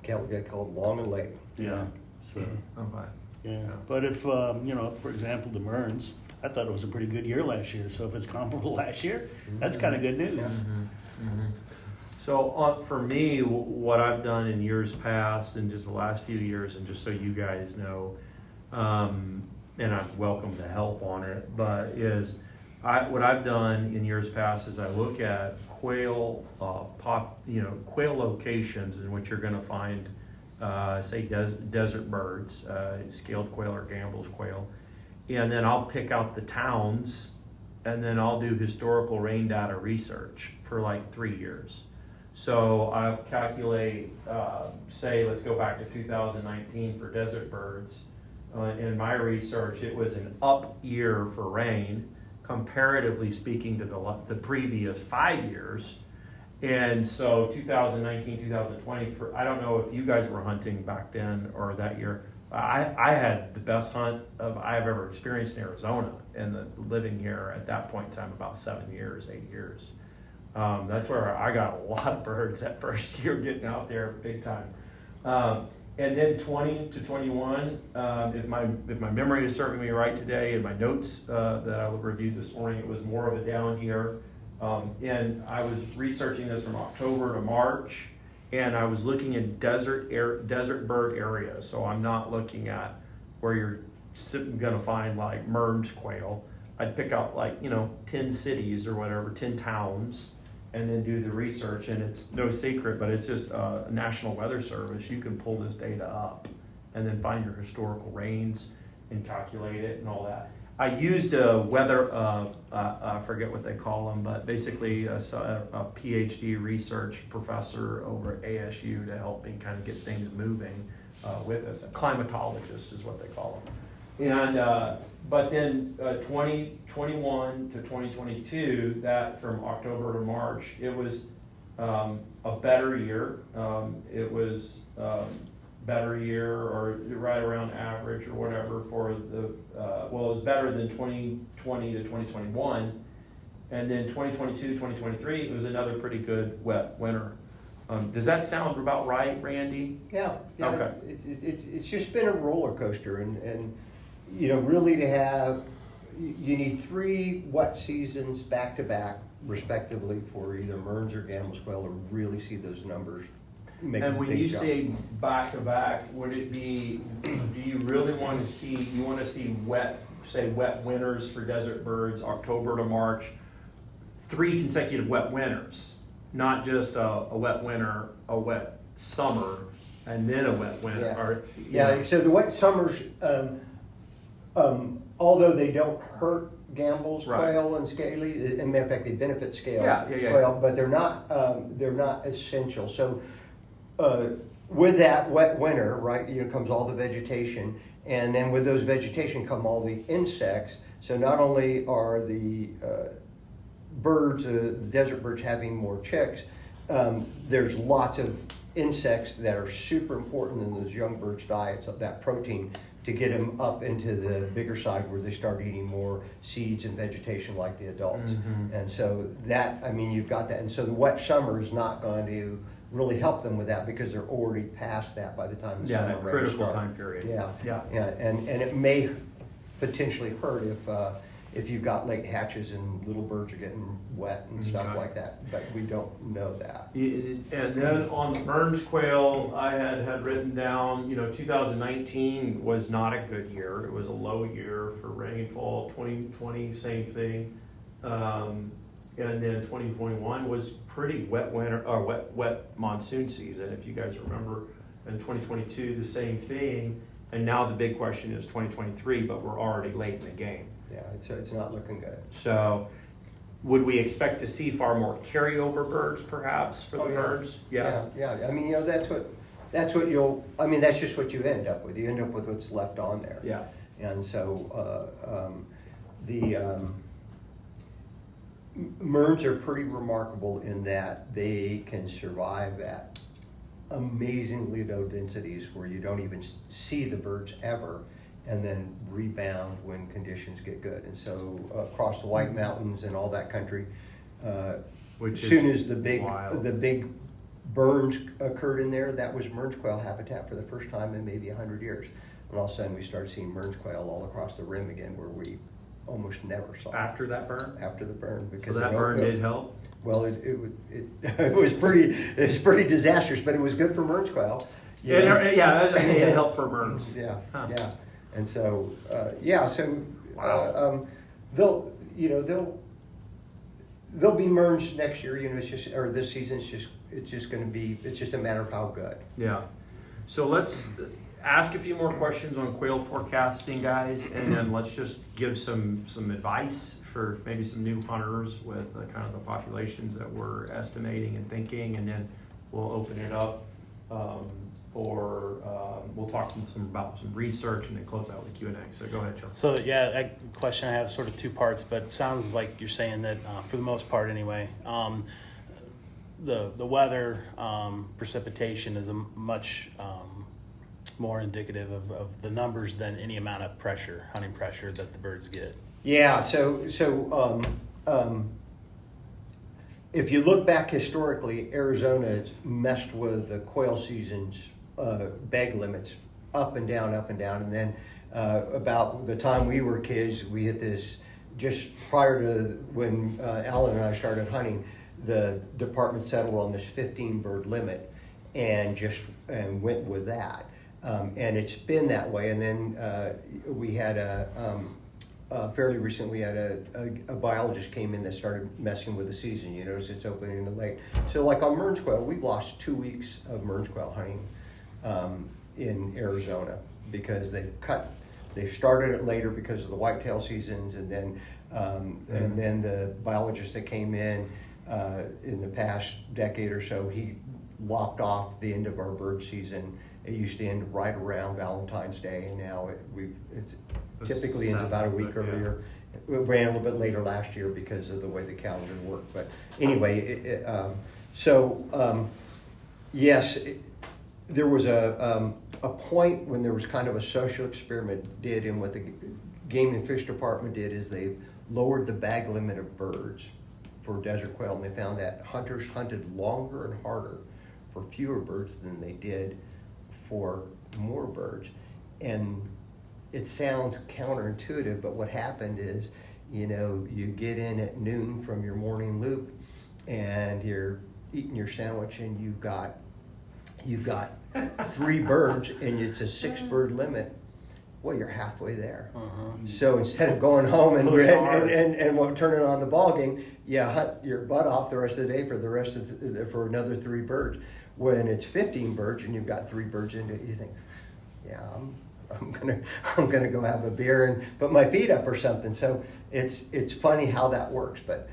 Quail get called long and late. yeah. So Okay. yeah, but if for example, the Mearns, I thought it was a pretty good year last year. So if it's comparable last year, that's kind of good news. So for me, what I've done in years past and just the last few years, and just so you guys know, and I'm welcome to help on it, but what I've done in years past is I look at quail quail locations in which you're going to find say desert birds, scaled quail or Gambel's quail, and then I'll pick out the towns, and then I'll do historical rain data research for like 3 years. So I'll calculate, say, let's go back to 2019 for desert birds. In my research, it was an up year for rain, comparatively speaking to the previous 5 years. And so 2019, 2020, I don't know if you guys were hunting back then or that year. I had the best hunt I've ever experienced in Arizona, and living here at that point in time about 7 years, 8 years. That's where I got a lot of birds that first year getting out there big time. And then 20 to 21, if my memory is serving me right today, in my notes that I reviewed this morning, it was more of a down year. And I was researching this from October to March, and I was looking at desert bird areas. So I'm not looking at where you're going to find like Mearns quail. I'd pick out 10 cities or whatever, 10 towns, and then do the research. And it's no secret, but it's just National Weather Service. You can pull this data up and then find your historical rains and calculate it and all that. I used a weather, I forget what they call them, but basically a PhD research professor over at ASU to help me kind of get things moving with us. A climatologist is what they call them. And but then 2021 to 2022, that from October to March, it was a better year. It was better year, or right around average or whatever for the, it was better than 2020 to 2021. And then 2022, 2023, it was another pretty good wet winter. Does that sound about right, Randy? Yeah. Okay. It's just been a roller coaster, and really to have, you need 3 wet seasons back to back, respectively, for either Mearns or Gambel's quail to really see those numbers make a And when big you jump. say back to back, would it be, do you really want to see, wet winters for desert birds, October to March, 3 consecutive wet winters, not just a wet winter, a wet summer, and then a wet winter? Yeah. Or, Yeah, so the wet summers, although they don't hurt Gambel's Right. quail and scaly, as a matter of fact, they benefit scale Yeah. quail, but they're not essential. So with that wet winter, right, comes all the vegetation, and then with those vegetation come all the insects. So not only are the birds, the desert birds, having more chicks, there's lots of insects that are super important in those young birds' diets of that protein to get them up into the bigger side where they start eating more seeds and vegetation like the adults. Mm-hmm. And so that, you've got that. And so the wet summer is not going to really help them with that because they're already past that by the time the summer that rains critical start. time period. Yeah. And it may potentially hurt if you've got late hatches and little birds are getting wet and stuff Okay. like that, but we don't know that. And then on the Mearns quail, I had written down, 2019 was not a good year. It was a low year for rainfall. 2020, same thing. And then 2021 was pretty wet winter, or wet monsoon season, if you guys remember. And 2022, the same thing. And now the big question is 2023, but we're already late in the game. Yeah, it's not looking good. So, would we expect to see far more carryover birds, perhaps, for the birds? Yeah. That's what you'll. That's just what you end up with. You end up with what's left on there. Yeah. And so the Mearns are pretty remarkable in that they can survive at amazingly low densities where you don't even see the birds ever, and then rebound when conditions get good. And so across the White Mountains and all that country, as soon as the big burns occurred in there, that was Mearns quail habitat for the first time in maybe 100 years. And all of a sudden we started seeing Mearns quail all across the rim again, where we almost never saw After that burn? after the burn. So Because that burn did help? Well, it was pretty disastrous, but it was good for Mearns quail. It helped for burns. Yeah, Huh. yeah. And so, Wow. they'll be Mearns next year. It's just, or this season. It's just a matter of how good. Yeah. So let's ask a few more questions on quail forecasting, guys, and then let's just give some advice for maybe some new hunters with kind of the populations that we're estimating and thinking, and then we'll open it up we'll talk about some research and then close out with Q&A. So go ahead, Chuck. So yeah, that question I have sort of 2 parts, but it sounds like you're saying that for the most part anyway, the weather, precipitation is a much more indicative of the numbers than any amount of pressure, hunting pressure that the birds get. Yeah. So if you look back historically, Arizona has messed with the quail seasons bag limits up and down, and then about the time we were kids, we hit this just prior to when Alan and I started hunting. The department settled on this 15 bird limit and went with that. And it's been that way. And then we had fairly recently, we had a biologist came in that started messing with the season, you know, so it's opening in the late. So like on Mearns quail, we've lost 2 weeks of Mearns quail hunting in Arizona because they started it later because of the whitetail seasons, and then the biologist that came in the past decade or so, he lopped off the end of our bird season. It used to end right around Valentine's Day, and now it typically ends about a week earlier. It ran a little bit later last year because of the way the calendar worked. But anyway, yes, there was a point when there was kind of a social experiment did, and what the Game and Fish Department did is they lowered the bag limit of birds for desert quail, and they found that hunters hunted longer and harder for fewer birds than they did for more birds. And it sounds counterintuitive, but what happened is, you know, you get in at noon from your morning loop and you're eating your sandwich and you've got 3 birds and it's a 6 bird limit. Well, you're halfway there. So instead of going home and turning on the ball game, you hunt your butt off the rest of the day for another 3 birds. When it's 15 birds and you've got 3 birds into it, you think, yeah, I'm gonna go have a beer and put my feet up or something. So it's funny how that works, but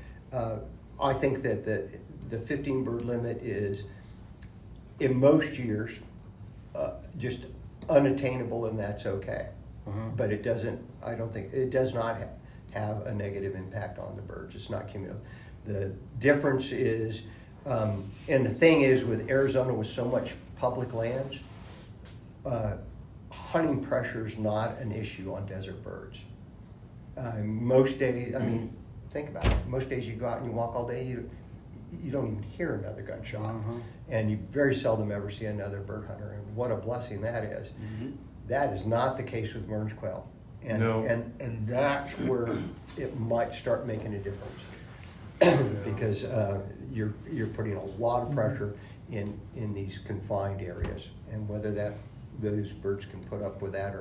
I think that the 15 bird limit is in most years just unattainable, and that's okay. But it doesn't. I don't think it does not have a negative impact on the birds. It's not cumulative. The difference is, and the thing is, with Arizona with so much public lands, hunting pressure is not an issue on desert birds. Most days, I mean, think about it. Most days you go out and you walk all day, you don't even hear another gunshot, and you very seldom ever see another bird hunter. And what a blessing that is. That is not the case with Mearns quail, and that's where it might start making a difference because you're putting a lot of pressure in these confined areas, and whether those birds can put up with that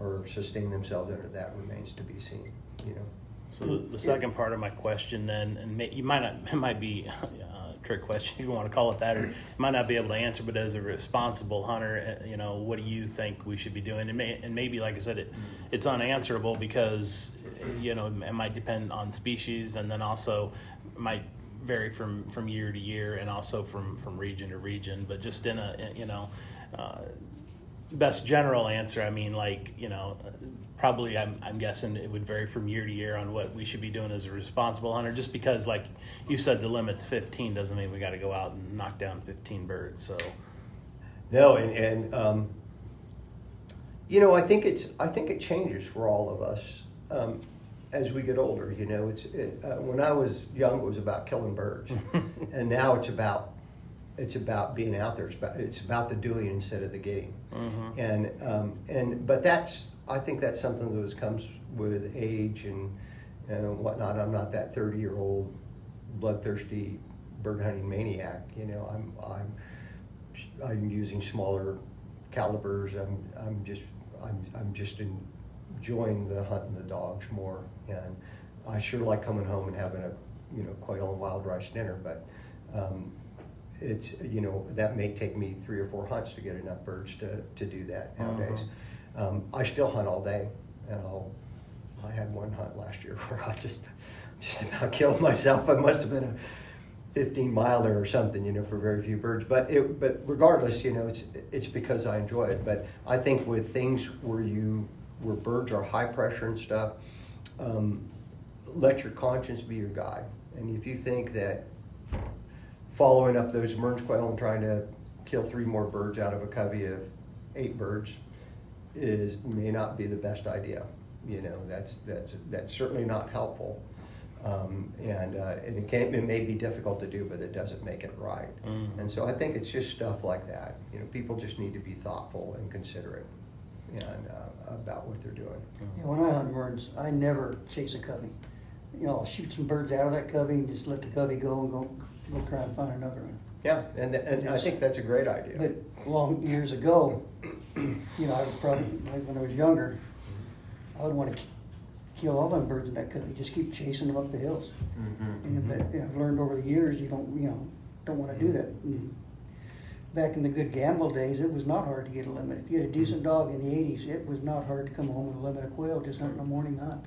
or sustain themselves under that remains to be seen. You know. So the second part of my question then, and it might be a trick question if you want to call it that, or you might not be able to answer, but as a responsible hunter, you know, what do you think we should be doing? And maybe, like I said, it's unanswerable because, you know, it might depend on species, and then also might vary from year to year, and also from region to region. But just in a, you know, best general answer, I mean, like, you know, probably I'm guessing it would vary from year to year on what we should be doing as a responsible hunter, just because, like you said, the limit's 15 doesn't mean we got to go out and knock down 15 birds. So no, and you know, I think it changes for all of us as we get older. You know, when I was young, it was about killing birds, and now it's about being out there. It's about the doing instead of the getting. But I think that's something that comes with age and whatnot. I'm not that 30-year-old bloodthirsty bird hunting maniac. You know, I'm using smaller calibers. I'm just enjoying the hunt and the dogs more. And I sure like coming home and having a quail and wild rice dinner. But it's, you know, that may take me 3 or 4 hunts to get enough birds to do that nowadays. I still hunt all day, and I had one hunt last year where I just about killed myself. I must have been a 15-miler or something, you know, for very few birds. But regardless, you know, it's because I enjoy it. But I think with things where birds are high pressure and stuff, let your conscience be your guide. And if you think that following up those Mearns quail and trying to kill 3 more birds out of a covey of 8 birds may not be the best idea. You know, that's certainly not helpful. It may be difficult to do, but it doesn't make it right. And so I think it's just stuff like that. People just need to be thoughtful and considerate about what they're doing. Yeah, when I hunt Merns, I never chase a covey. I'll shoot some birds out of that covey and just let the covey go and go try and find another one. Yeah, and I think that's a great idea. But long years ago, I was probably, when I was younger, I would want to kill all them birds in that covey, just keep chasing them up the hills. And but I've learned over the years, you don't want to do that. And back in the good gamble days, it was not hard to get a limit. If you had a decent dog in the 80s, it was not hard to come home with a limit of quail just hunting a morning hunt.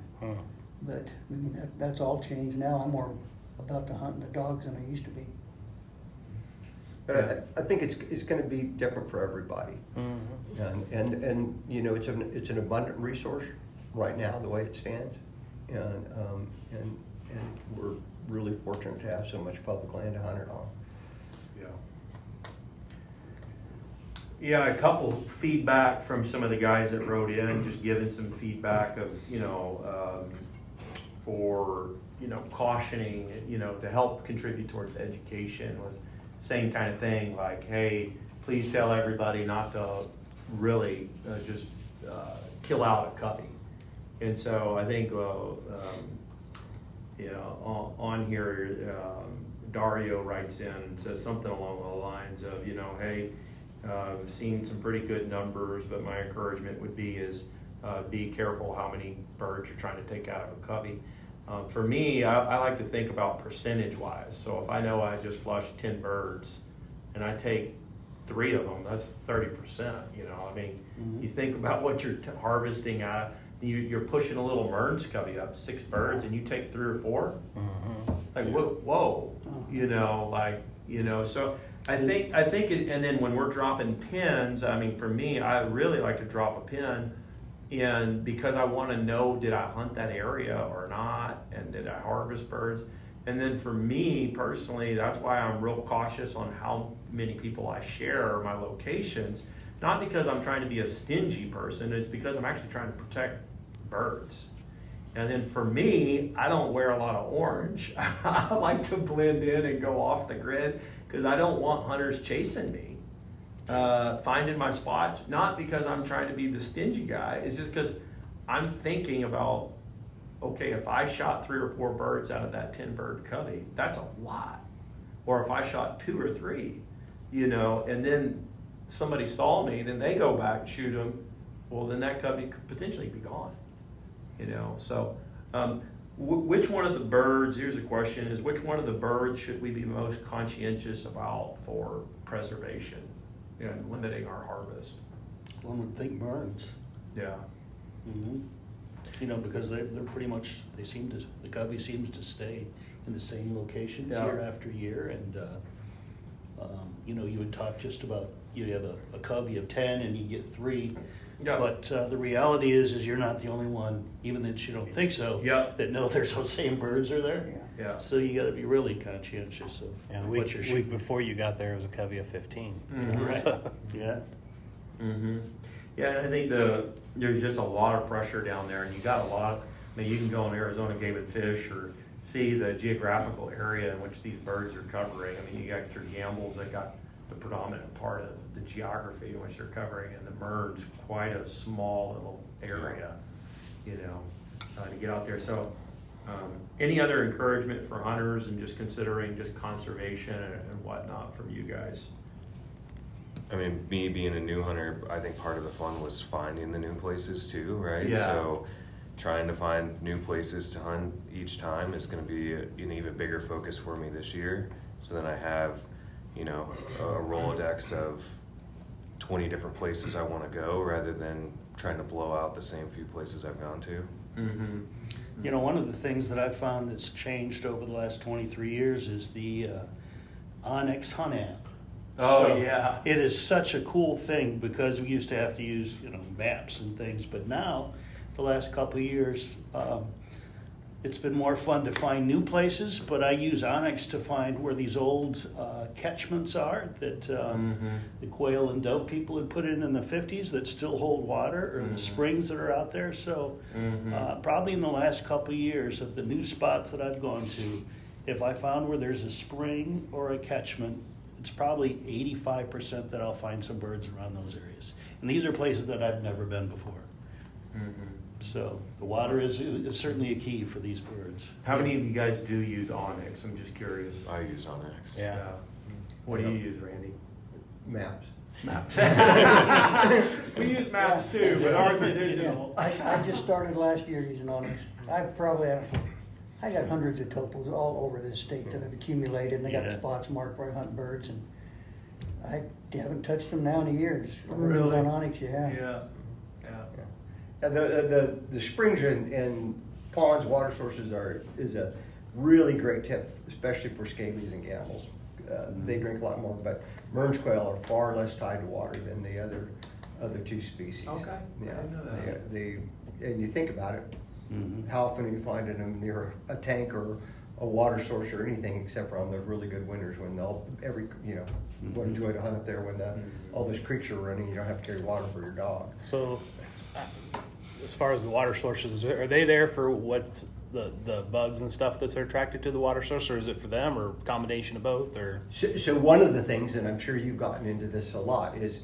But I mean, that's all changed now. I'm more about the hunting the dogs than I used to be. But I think it's going to be different for everybody. And it's an abundant resource right now, the way it stands. And we're really fortunate to have so much public land to hunt it on. Yeah, a couple feedback from some of the guys that wrote in, just giving some feedback of, for, cautioning, to help contribute towards education was same kind of thing, like, hey, please tell everybody not to really just kill out a covey. And so I think, on here, Dario writes in and says something along the lines of, hey, I've seen some pretty good numbers, but my encouragement would be be careful how many birds you're trying to take out of a covey. For me, I like to think about percentage-wise. So if I know I just flushed 10 birds and I take 3 of them, that's 30%. You think about what you're harvesting out. You're pushing a little Merns covey up, 6 birds, and you take 3 or 4. Like whoa, So I think, and then when we're dropping pins, for me, I really like to drop a pin. And because I want to know, did I hunt that area or not? And did I harvest birds? And then for me personally, that's why I'm real cautious on how many people I share my locations. Not because I'm trying to be a stingy person, it's because I'm actually trying to protect birds. And then for me, I don't wear a lot of orange. I like to blend in and go off the grid because I don't want hunters chasing me. Finding my spots, not because I'm trying to be the stingy guy, it's just because I'm thinking about, okay, if I shot 3 or 4 birds out of that 10 bird covey, that's a lot. Or if I shot 2 or 3, and then somebody saw me, then they go back and shoot them, well, then that covey could potentially be gone. So which one of the birds, here's a question, is which one of the birds should we be most conscientious about for preservation and limiting our harvest? One would think Merns. Yeah. Because they're pretty much, the covey seems to stay in the same locations year after year. And, you would talk just about, you have a covey of 10 and you get 3. Yeah. But the reality is you're not the only one, even that you don't think so, that know there's those same birds are there. Yeah. So you got to be really conscientious of what you're shooting. Week before you got there, it was a covey of 15. Right. So. Yeah. Yeah, and I think there's just a lot of pressure down there, and you got a lot. You can go on Arizona Game and Fish or see the geographical area in which these birds are covering. You got your gambles that got the predominant part of the geography in which they're covering, and the Merns quite a small little area, to get out there. So any other encouragement for hunters and just considering just conservation and whatnot from you guys? Me being a new hunter, I think part of the fun was finding the new places too, right? Yeah. So trying to find new places to hunt each time is going to be an even bigger focus for me this year. So then I have, a Rolodex of 20 different places I want to go rather than trying to blow out the same few places I've gone to. One of the things that I've found that's changed over the last 23 years is the Onyx Hunt app. Yeah. It is such a cool thing because we used to have to use, maps and things, but now, the last couple of years, It's been more fun to find new places, but I use Onyx to find where these old catchments are that the quail and dove people had put in the 50s that still hold water, or the springs that are out there. So probably in the last couple of years of the new spots that I've gone to, if I found where there's a spring or a catchment, it's probably 85% that I'll find some birds around those areas. And these are places that I've never been before. So the water is certainly a key for these birds. How many of you guys do use Onyx? I'm just curious. I use Onyx. Yeah. What do you use, Randy? Maps. Maps. We use maps too, but ours are digital. I just started last year using Onyx. I got hundreds of topos all over this state that I've accumulated, and I got the spots marked where I hunt birds, and I haven't touched them now in a year. Just Really? on Onyx, yeah. Yeah. And the springs and ponds, water sources is a really great tip, especially for scabies and gambels. They drink a lot more, but Mearns quail are far less tied to water than the other two species. Okay. Yeah. I didn't know that. They and you think about it, how often are you finding them near a tank or a water source or anything, except for on those really good winters when what a joy to hunt up there when all those creeks are running. You don't have to carry water for your dog. So, as far as the water sources, are they there for what the bugs and stuff that's attracted to the water source, or is it for them, or a combination of both, or? So one of the things, and I'm sure you've gotten into this a lot, is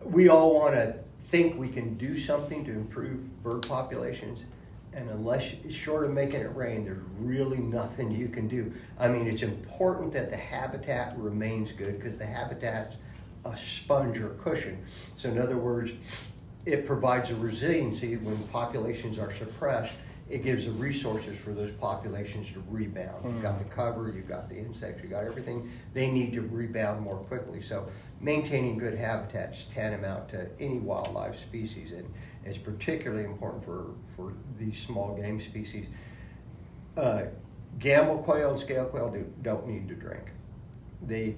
we all want to think we can do something to improve bird populations, and unless short of making it rain, there's really nothing you can do. I mean, it's important that the habitat remains good, because the habitat's a sponge or cushion. So in other words, it provides a resiliency when populations are suppressed. It gives the resources for those populations to rebound. You've got the cover, you've got the insects, you've got everything. They need to rebound more quickly. So maintaining good habitats tantamount to any wildlife species, and it's particularly important for these small game species. Gamble quail and scale quail don't need to drink. They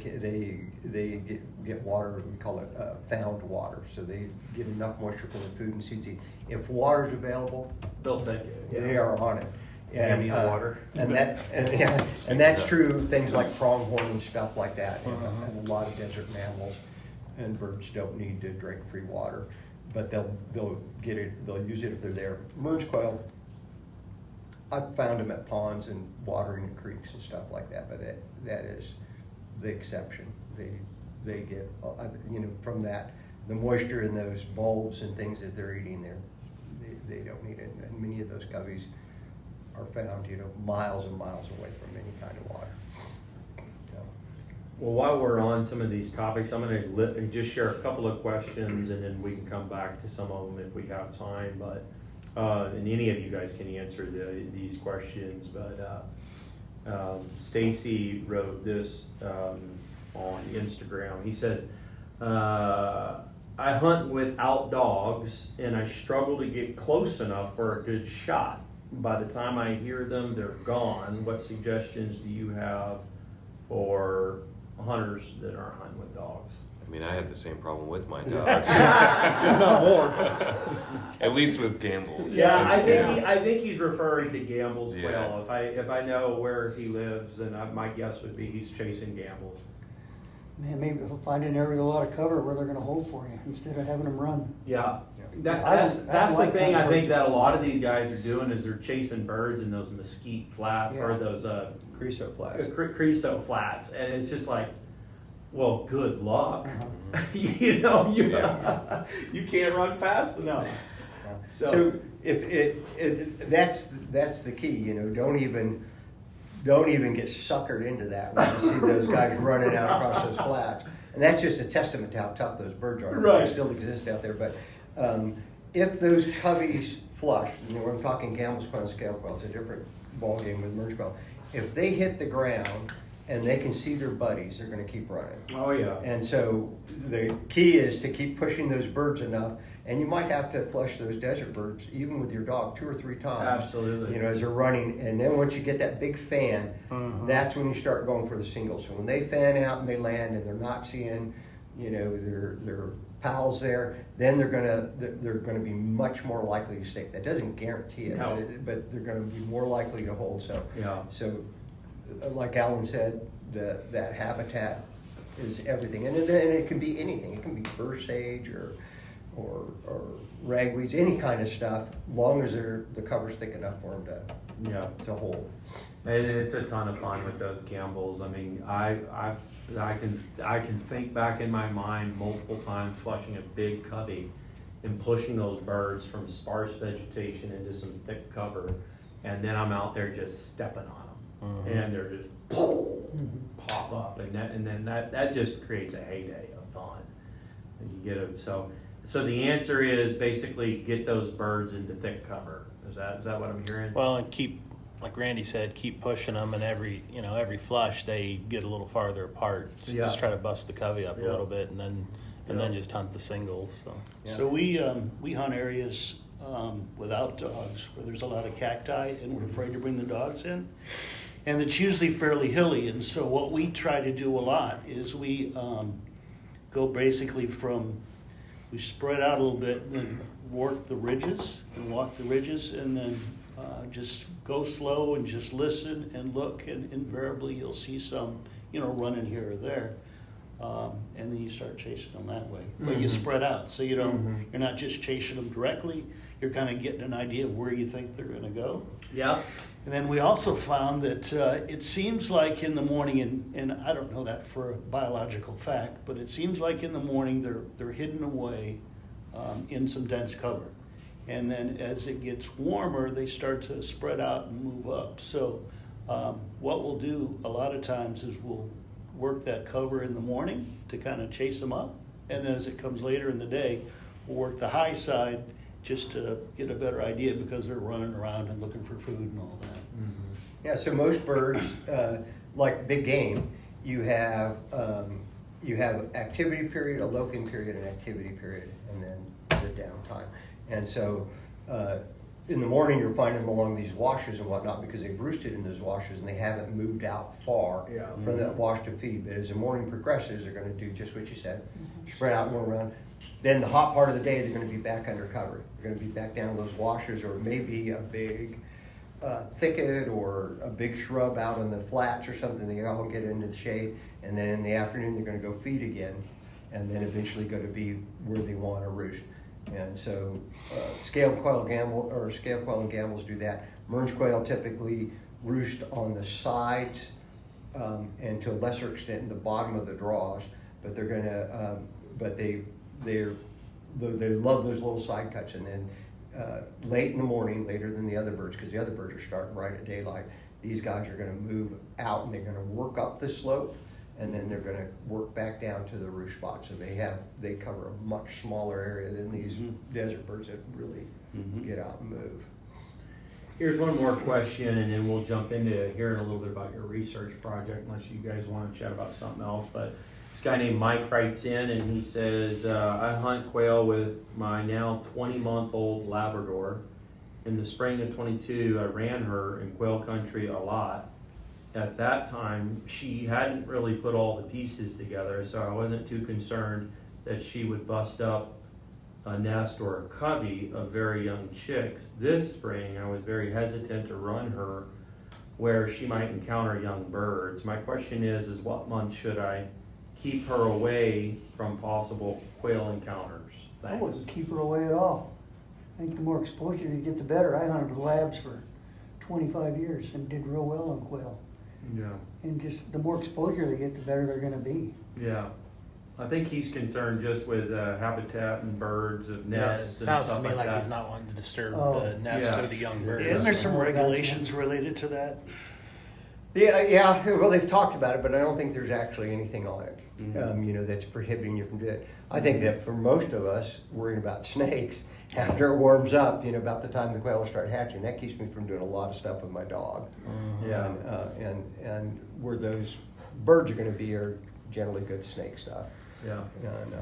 get water, we call it found water, so they get enough moisture from the food and seeds. If water's available, They'll take it. they are on it. Hand me the water. And that's true. Things like pronghorn and stuff like that, and a lot of desert mammals and birds don't need to drink free water, but they'll get it. They'll use it if they're there. Mearns quail, I've found them at ponds and watering the creeks and stuff like that, but that is the exception. They get from that, the moisture in those bulbs and things that they're eating, they don't need it. And many of those coveys are found miles and miles away from any kind of water. So. Well, while we're on some of these topics, I'm going to just share a couple of questions, and then we can come back to some of them if we have time. But and any of you guys can answer these questions. But Stacy wrote this on Instagram. He said, I hunt without dogs, and I struggle to get close enough for a good shot. By the time I hear them, they're gone. What suggestions do you have for hunters that aren't hunting with dogs? I mean, I have the same problem with my dog. If not more. At least with gambles. Yeah, It's- I think he's referring to Gamble's Yeah. quail. If I know where he lives, then my guess would be he's chasing Gamble's. Man, maybe they'll find an area with a lot of cover where they're gonna hold for you instead of having them run. Yeah, I that's don't like the thing. I hunting think birds. that a lot of these guys are doing is they're chasing birds in those mesquite flats or Yeah. those Creosote flags. creosote flats, and it's just like, well, good luck. Uh-huh. You can't run fast enough. So if that's the key. Don't even get suckered into that when you see those guys running out across those flats. And that's just a testament to how tough those birds are. Right. They still exist out there. But if those coveys flush, when I'm talking Gamble's quail and scale quail, it's a different ballgame with Mearns quail. If they hit the ground and they can see their buddies, they're going to keep running. Oh yeah. And so the key is to keep pushing those birds enough, and you might have to flush those desert birds even with your dog 2 or 3 times. Absolutely. As they're running, and then once you get that big fan, that's when you start going for the singles. So when they fan out and they land and they're not seeing, their pals there, then they're gonna be much more likely to stick. That doesn't guarantee it, No. but they're gonna be more likely to hold. So, Yeah. Like Alan said, that habitat is everything, and it can be anything. It can be burr sage or ragweeds, any kind of stuff, long as the cover's thick enough for them to hold. And it's a ton of fun with those gambles. I mean, I can think back in my mind multiple times flushing a big covey and pushing those birds from sparse vegetation into some thick cover, and then I'm out there just stepping on them, and they're just pop up, and then that just creates a heyday of fun. And you get them. So the answer is basically get those birds into thick cover. Is that what I'm hearing? Well, and keep, like Randy said, keep pushing them, and every flush they get a little farther apart. So Yeah. just try to bust the covey up a Yeah. little bit, and then just hunt the singles. So. So we hunt areas without dogs where there's a lot of cacti, and we're afraid to bring the dogs in. And it's usually fairly hilly, and so what we try to do a lot is we go basically we spread out a little bit and then work the ridges and walk the ridges, and then just go slow and just listen and look, and invariably you'll see some, running here or there. And then you start chasing them that way. But you spread out, so you're not just chasing them directly, you're kind of getting an idea of where you think they're gonna go. Yeah. And then we also found that it seems like in the morning, and I don't know that for a biological fact, but it seems like in the morning they're hidden away in some dense cover. And then as it gets warmer, they start to spread out and move up. So what we'll do a lot of times is we'll work that cover in the morning to kind of chase them up. And then as it comes later in the day, we'll work the high side just to get a better idea, because they're running around and looking for food and all that. Yeah, so most birds, like big game, you have activity period, a loafing period, an activity period, and then the downtime. And so in the morning you're finding them along these washes and whatnot because they've roosted in those washes and they haven't moved out far from that wash to feed. But as the morning progresses, they're going to do just what you said, spread out more around. Then the hot part of the day, they're going to be back under cover. They're going to be back down in those washers, or maybe a big thicket or a big shrub out in the flats or something. They all get into the shade, and then in the afternoon they're going to go feed again, and then eventually go to be where they want to roost. And so scaled quail and gambles do that. Brunch quail typically roost on the sides and to a lesser extent in the bottom of the draws, but they're going to they love those little side cuts. And then late in the morning, later than the other birds, because the other birds are starting right at daylight, these guys are going to move out and they're going to work up the slope, and then they're going to work back down to the roost spot. So they cover a much smaller area than these desert birds that really get out and move. Here's one more question, and then we'll jump into hearing a little bit about your research project, unless you guys want to chat about something else. But this guy named Mike writes in, and he says, I hunt quail with my now 20-month-old Labrador. In the spring of 22, I ran her in quail country a lot. At that time, she hadn't really put all the pieces together, so I wasn't too concerned that she would bust up a nest or a covey of very young chicks. This spring, I was very hesitant to run her where she might encounter young birds. My question is what month should I keep her away from possible quail encounters? I Thanks. wouldn't keep her away at all. I think the more exposure you get, the better. I hunted labs for 25 years and did real well on quail. Yeah. And just the more exposure they get, the better they're going to be. Yeah. I think he's concerned just with habitat and birds of Yeah, it nests. and sounds stuff to me like that. he's not wanting to disturb Oh. the nest Yeah. or the young birds. And there's some regulations related to that. Yeah. Well, they've talked about it, but I don't think there's actually anything on it, that's prohibiting you from doing it. I think that for most of us, worrying about snakes after it warms up, about the time the quail will start hatching, that keeps me from doing a lot of stuff with my dog. Yeah. And where those birds are going to be are generally good snake stuff. Yeah. And,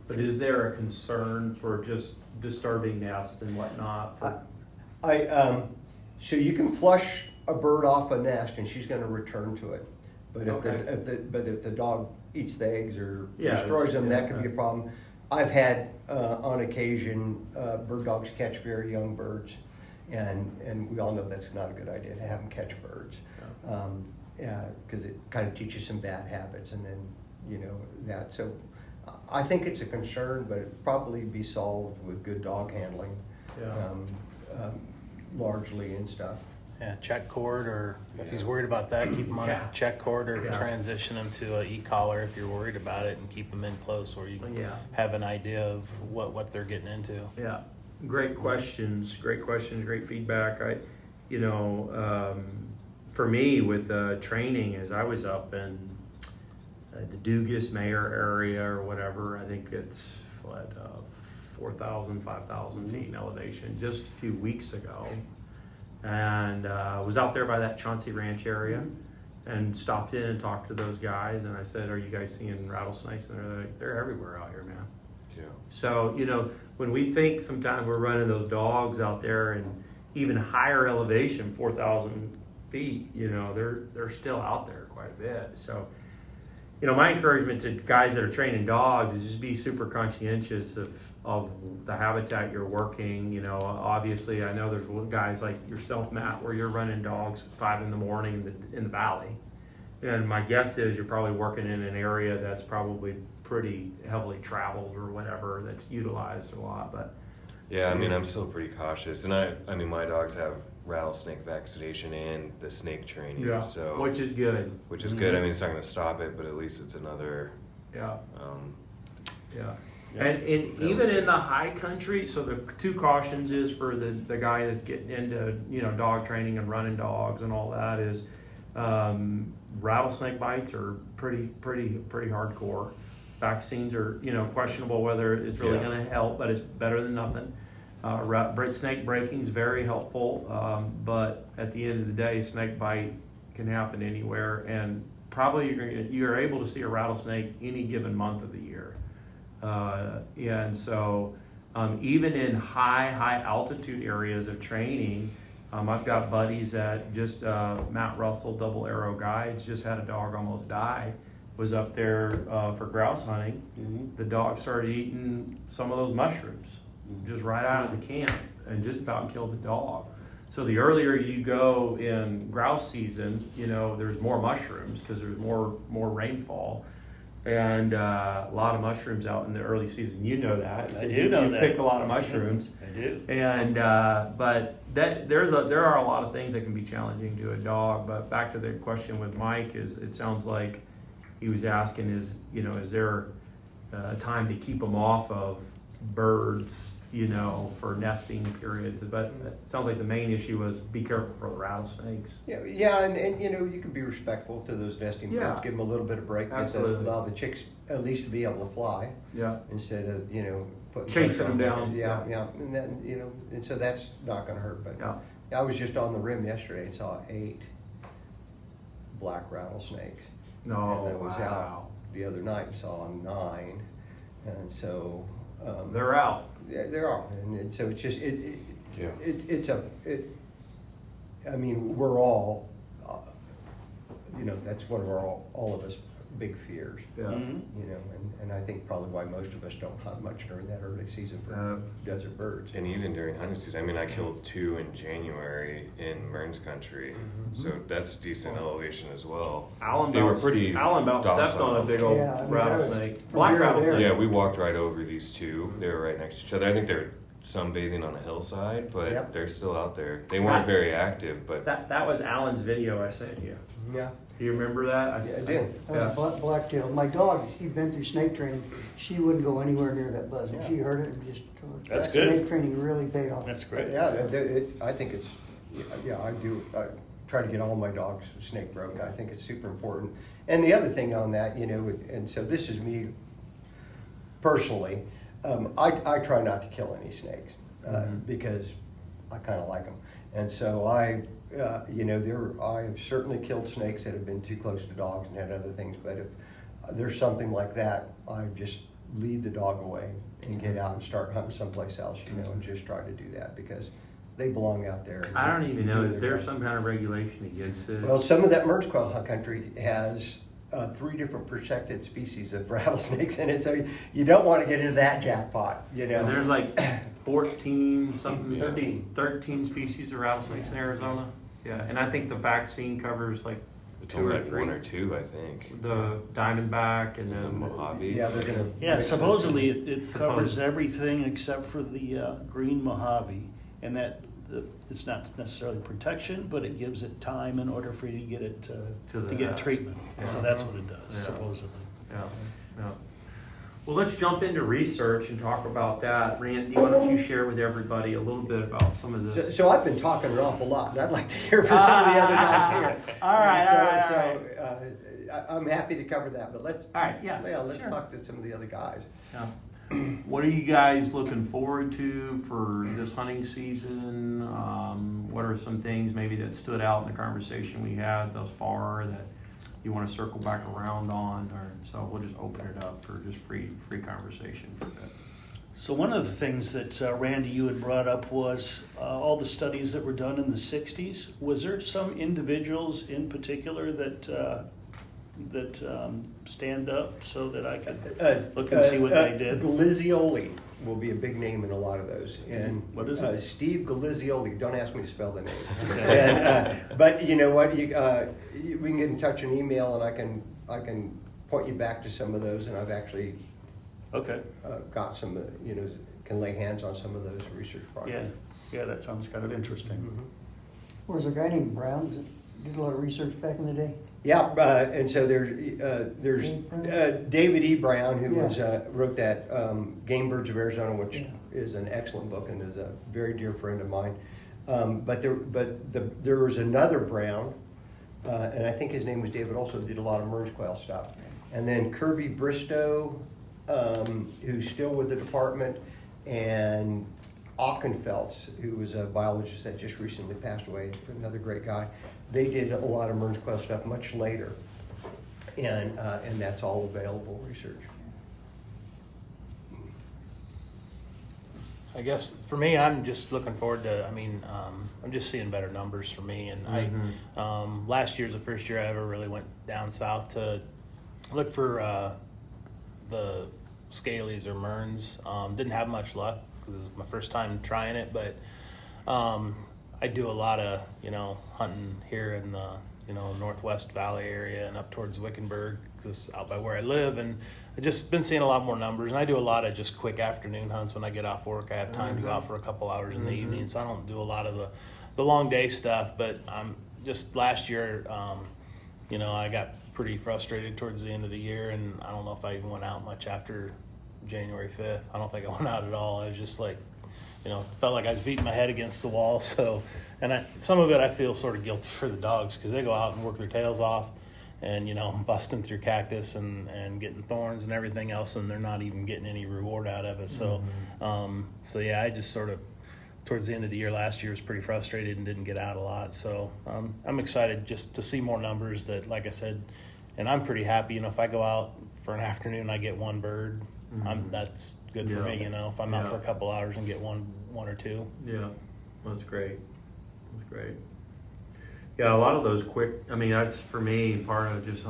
But is there a concern for just disturbing nests and whatnot? So you can flush a bird off a nest and she's going to return to it. But if the dog eats the eggs or Yeah, destroys them, yeah, that could be a problem. I've had, on occasion, bird dogs catch very young birds, and we all know that's not a good idea to have them catch birds. Because it kind of teaches some bad habits, and then, you know, that. So I think it's a concern, but it'd probably be solved with good dog handling, largely and stuff. Yeah, check cord, or if he's worried about that, keep him on a check cord, or transition him to a e-collar if you're worried about it, and keep them in close where you have an idea of what they're getting into. Yeah, great questions, great feedback. For me with training, as I was up in the Dugas Mayer area or whatever, I think it's 4,000, 5,000 feet in elevation just a few weeks ago. And was out there by that Chauncey Ranch area and stopped in and talked to those guys. And I said, "Are you guys seeing rattlesnakes?" And they're like, "They're everywhere out here, man." Yeah. So, when we think sometimes we're running those dogs out there and even higher elevation, 4,000 feet, they're still out there quite a bit. So, my encouragement to guys that are training dogs is just be super conscientious of the habitat you're working. Obviously, I know there's guys like yourself, Matt, where you're running dogs at 5 in the morning in the valley. And my guess is you're probably working in an area that's probably pretty heavily traveled or whatever, that's utilized a lot. But yeah, I mean, I'm still pretty cautious. And I mean, my dogs have rattlesnake vaccination and the snake training, so which is good. Good. I mean, it's not going to stop it, but at least it's another. And even in the high country, so the two cautions is for the guy that's getting into dog training and running dogs and all that is rattlesnake bites are pretty hardcore. Vaccines are questionable whether it's really going to help, but it's better than nothing. Snake breaking is very helpful, but at the end of the day, snake bite can happen anywhere, and probably you're able to see a rattlesnake any given month of the year. And so even in high altitude areas of training, I've got buddies that just Matt Russell, Double Arrow Guides, just had a dog almost die, was up there for grouse hunting. The dog started eating some of those mushrooms just right out of the camp and just about killed the dog. So the earlier you go in grouse season, there's more mushrooms because there's more rainfall. And a lot of mushrooms out in the early season. You know that. I do know that. You pick a lot of mushrooms. I do. And but there are a lot of things that can be challenging to a dog. But back to the question with Mike, it sounds like he was asking is there a time to keep them off of birds, for nesting periods. But it sounds like the main issue was be careful for the rattlesnakes. Yeah, and you can be respectful to those nesting birds. Give them a little bit of break. Absolutely. Allow the chicks at least to be able to fly. Yeah. Instead of putting chasing them down. Yeah, and then and so that's not going to hurt. But I was just on the rim yesterday and saw 8 black rattlesnakes. No, and I was out the other night and saw 9, and so they're out. Yeah, they are, and so it's just I mean, we're all, that's one of all of us big fears. Yeah. And I think probably why most of us don't hunt much during that early season for desert birds. And even during hunting season, I mean, I killed 2 in January in Mern's country, so that's decent elevation as well. Alan about stepped on a big old rattlesnake, black rattlesnake. Yeah, we walked right over these 2. They were right next to each other. I think they're sunbathing on a hillside, but they're still out there. They weren't very active, but that was Alan's video I sent you. Yeah. Do you remember that? I did. That was blacktail. My dog, she'd been through snake training. She wouldn't go anywhere near that buzz. She heard it and just. That's good. Snake training really paid off. That's great. Yeah, I think it's. Yeah, I do. I try to get all my dogs snake broke. I think it's super important. And the other thing on that, and so this is me personally. I try not to kill any snakes because I kind of like them, and so I've certainly killed snakes that have been too close to dogs and had other things. But if there's something like that, I just lead the dog away and get out and start hunting someplace else, and just try to do that because they belong out there. I don't even know. Is there some kind of regulation against it? Well, some of that Mern's Quail country has 3 different protected species of rattlesnakes in it, so you don't want to get into that jackpot, you know. And there's like 14 something 13. 13 species of rattlesnakes in Arizona. Yeah, and I think the vaccine covers like two or three. 1 or 2, I think. The diamondback and The then Mojave. Yeah, they're gonna. Yeah, mix those supposedly two. it covers everything except for the green Mojave, and it's not necessarily protection, but it gives it time in order for you to get it To the to get vet. treatment. Yeah. So that's what it does, Yeah. supposedly. Yeah, yeah. Well, let's jump into research and talk about that. Randy, why don't you share with everybody a little bit about some of this? So I've been talking an awful lot, and I'd like to hear from some of the other guys here. All right, So I'm happy to cover that, but let's Sure. talk to some of the other guys. Yeah. What are you guys looking forward to for this hunting season? What are some things maybe that stood out in the conversation we had thus far that you want to circle back around on? Or so we'll just open it up for just free conversation for a bit. So one of the things that Randy, you had brought up was all the studies that were done in the 60s. Was there some individuals in particular that stand up so that I could look and see what they did? Galizioli will be a big name in a lot of those. And What is it? Steve Galizioli. Don't ask me to spell the name. Okay. And, but you know what? We can get in touch and email, and I can point you back to some of those. And I've actually Okay. got some, can lay hands on some of those research projects. Yeah, that sounds kind of interesting. Mm-hmm. Was there a guy named Brown that did a lot of research back in the day? Yeah, and so there's David E. Brown, who wrote that Game Birds of Arizona, which is an excellent book and is a very dear friend of mine. But there was another Brown, and I think his name was David, also did a lot of Mearns quail stuff. And then Kirby Bristow, who's still with the department, and Aukenfelds, who was a biologist that just recently passed away, another great guy. They did a lot of Mearns quail stuff much later, and that's all available research. I guess for me, I'm just looking forward to. I'm just seeing better numbers for me. And last year's the first year I ever really went down south to look for the scalies or Mearns. Didn't have much luck because it was my first time trying it, but I do a lot of hunting here in the Northwest Valley area and up towards Wickenburg, because out by where I live, and I've just been seeing a lot more numbers. And I do a lot of just quick afternoon hunts when I get off work. I have time to go out for a couple hours in the evening, so I don't do a lot of the long day stuff. But just last year, I got pretty frustrated towards the end of the year, and I don't know if I even went out much after January 5th. I don't think I went out at all. I was just like, felt like I was beating my head against the wall. So, and some of it I feel sort of guilty for the dogs, because they go out and work their tails off and, busting through cactus and getting thorns and everything else, and they're not even getting any reward out of it. So, I just sort of, towards the end of the year last year, was pretty frustrated and didn't get out a lot. So I'm excited just to see more numbers that, like I said, and I'm pretty happy, if I go out for an afternoon, I get one bird. That's good for me, if I'm out for a couple hours and get one or two. Yeah, that's great. That's great. Yeah, a lot of those quick, that's for me part of just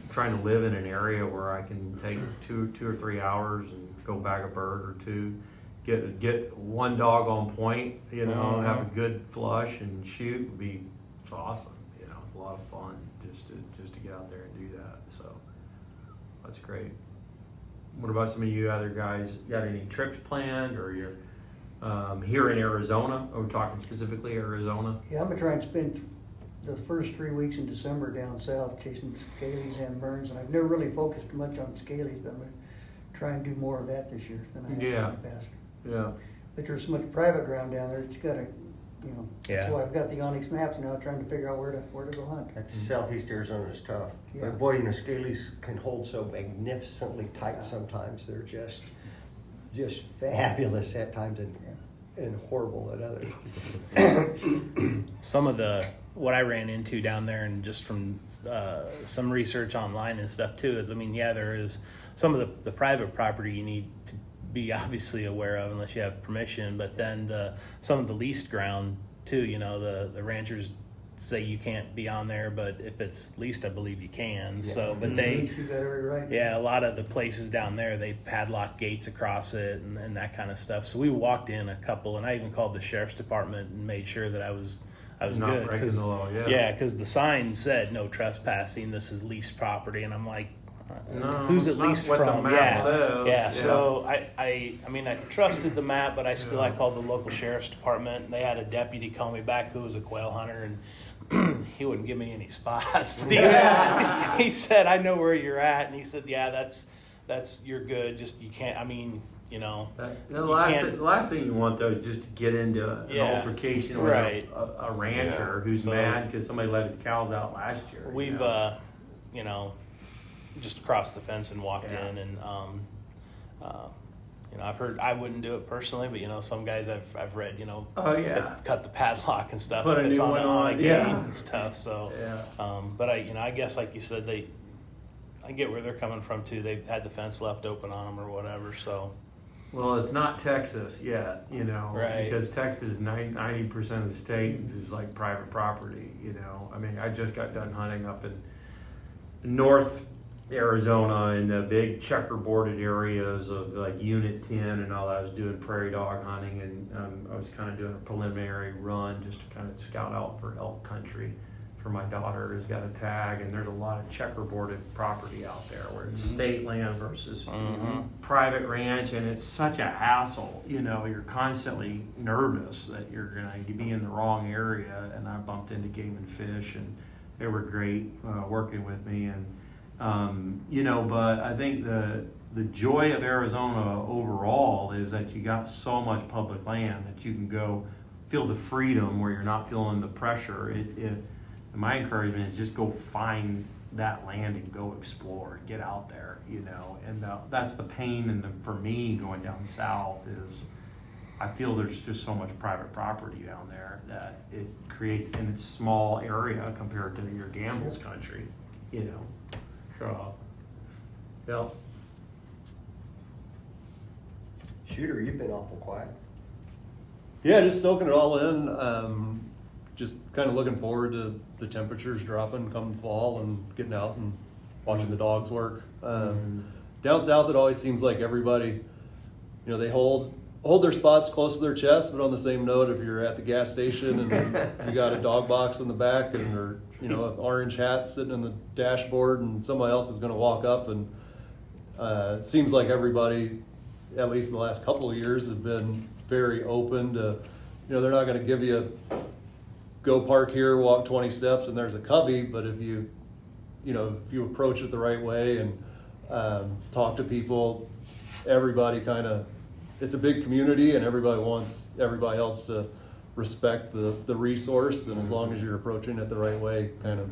trying to live in an area where I can take 2 or 3 hours and go bag a bird or two, get one dog on point, have a good flush and shoot would be awesome. It's a lot of fun just to get out there and do that. So that's great. What about some of you other guys? Got any trips planned, or you're here in Arizona? Are we talking specifically Arizona? Yeah, I'm gonna try and spend the first 3 weeks in December down south chasing scalies and Mearns, and I've never really focused much on scalies, but I'm gonna try and do more of that this year than I have in the past. Yeah. But there's so much private ground down there that you gotta, that's Yeah. why I've got the Onyx maps now, trying to figure out where to go hunt. That's Southeast Arizona is tough. Yeah. But boy, scalies can hold so magnificently tight sometimes. They're just fabulous at times and horrible at others. Some of what I ran into down there, and just from some research online and stuff too, is there is some of the private property you need to be obviously aware of unless you have permission, but then some of the leased ground too, the ranchers say you can't be on there, but if it's leased, I believe you can. So, but You got every right. yeah, a lot of the places down there, they padlock gates across it and that kind of stuff. So we walked in a couple, and I even called the sheriff's department and made sure that I was Not good. breaking the law, yeah. Yeah, because the sign said no trespassing. This is leased property, and I'm like, No, who's it it's not leased what the from? map Yeah, says. yeah. So I mean, I trusted the map, but I called the local sheriff's department, and they had a deputy call me back who was a quail hunter, and he wouldn't give me any spots. But he said, "I know where you're at," and he said, "Yeah, that's you're good. Just you can't. I mean, you know, The last thing you want though is just to get into an Yeah. altercation with Right. a rancher who's So- mad because somebody let his cows out last year. we've you know, just crossed the fence and walked Yeah. in, and you know, I've heard I wouldn't do it personally, but you know, some guys I've read, you know, Oh, yeah. cut the padlock and stuff. Put if a it's new on one a on, gate yeah. and stuff. So, Yeah. but I guess like you said, I get where they're coming from too. They've had the fence left open on them or whatever. So, Well, it's not Texas yet, you know, Right. because Texas 90% of the state is like private property, you know. I mean, I just got done hunting up in North Arizona in the big checkerboarded areas of like Unit 10 and all that. I was doing prairie dog hunting, and I was kind of doing a preliminary run just to kind of scout out for elk country for my daughter who's got a tag, and there's a lot of checkerboarded property out there where it's state land versus private ranch, and it's such a hassle. You know, you're constantly nervous that you're going to be in the wrong area, and I bumped into Game and Fish, and they were great working with me, and you know, but I think the joy of Arizona overall is that you got so much public land that you can go feel the freedom where you're not feeling the pressure. My encouragement is just go find that land and go explore, get out there, you know. And that's the pain, and for me going down south is I feel there's just so much private property down there that it creates, in its small area compared to your Gamble's country, you know. So, yeah. Shooter, you've been awful quiet. Yeah, just soaking it all in. Just kind of looking forward to the temperatures dropping come fall and getting out and watching the dogs work. Down south, it always seems like everybody, you know, they hold their spots close to their chest, but on the same note, if you're at the gas station and you got a dog box in the back or you know, an orange hat sitting in the dashboard and somebody else is going to walk up, and it seems like everybody, at least in the last couple of years, have been very open to, you know, they're not going to give you go park here, walk 20 steps and there's a cubby, but if you approach it the right way and talk to people, everybody kind of, it's a big community and everybody wants everybody else to respect the resource, and as long as you're approaching it the right way, kind of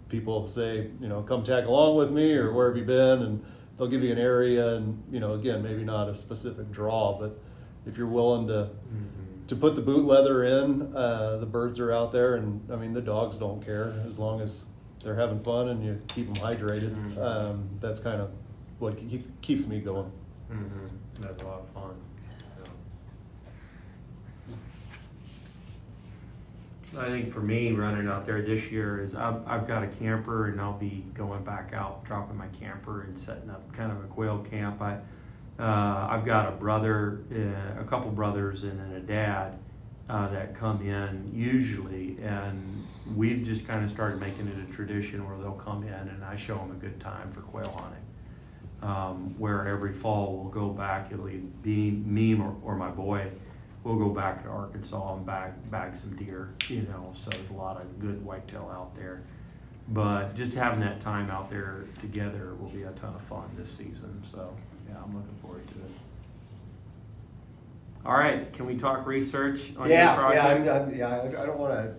people say, you know, come tag along with me, or where have you been, and they'll give you an area, and you know, again, maybe not a specific draw, but if you're willing to put the boot leather in, the birds are out there, and I mean the dogs don't care as long as they're having fun and you keep them hydrated. That's kind of what keeps me going. That's a lot of fun. I think for me, running out there this year is I've got a camper, and I'll be going back out, dropping my camper and setting up kind of a quail camp. I've got a couple brothers, and then a dad that come in usually, and we've just kind of started making it a tradition where they'll come in and I show them a good time for quail hunting. Where every fall we'll go back, it'll be me or my boy. We'll go back to Arkansas and bag some deer, you know, so there's a lot of good whitetail out there. But just having that time out there together will be a ton of fun this season. So, yeah, I'm looking forward to it. All right, can we talk research on your project? I don't want to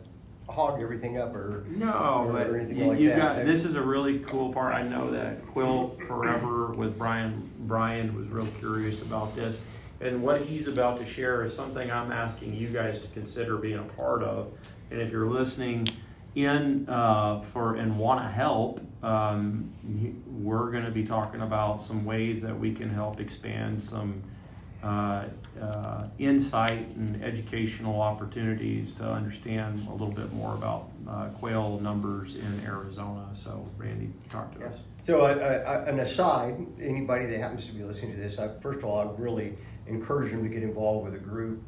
hog everything up or But anything like you that. got, this is a really cool part. I know that Quill Forever with Brian was real curious about this. And what he's about to share is something I'm asking you guys to consider being a part of. And if you're listening in and want to help, we're going to be talking about some ways that we can help expand some insight and educational opportunities to understand a little bit more about quail numbers in Arizona. So, Randy, talk to us. So, an aside, anybody that happens to be listening to this, first of all, I really encourage them to get involved with a group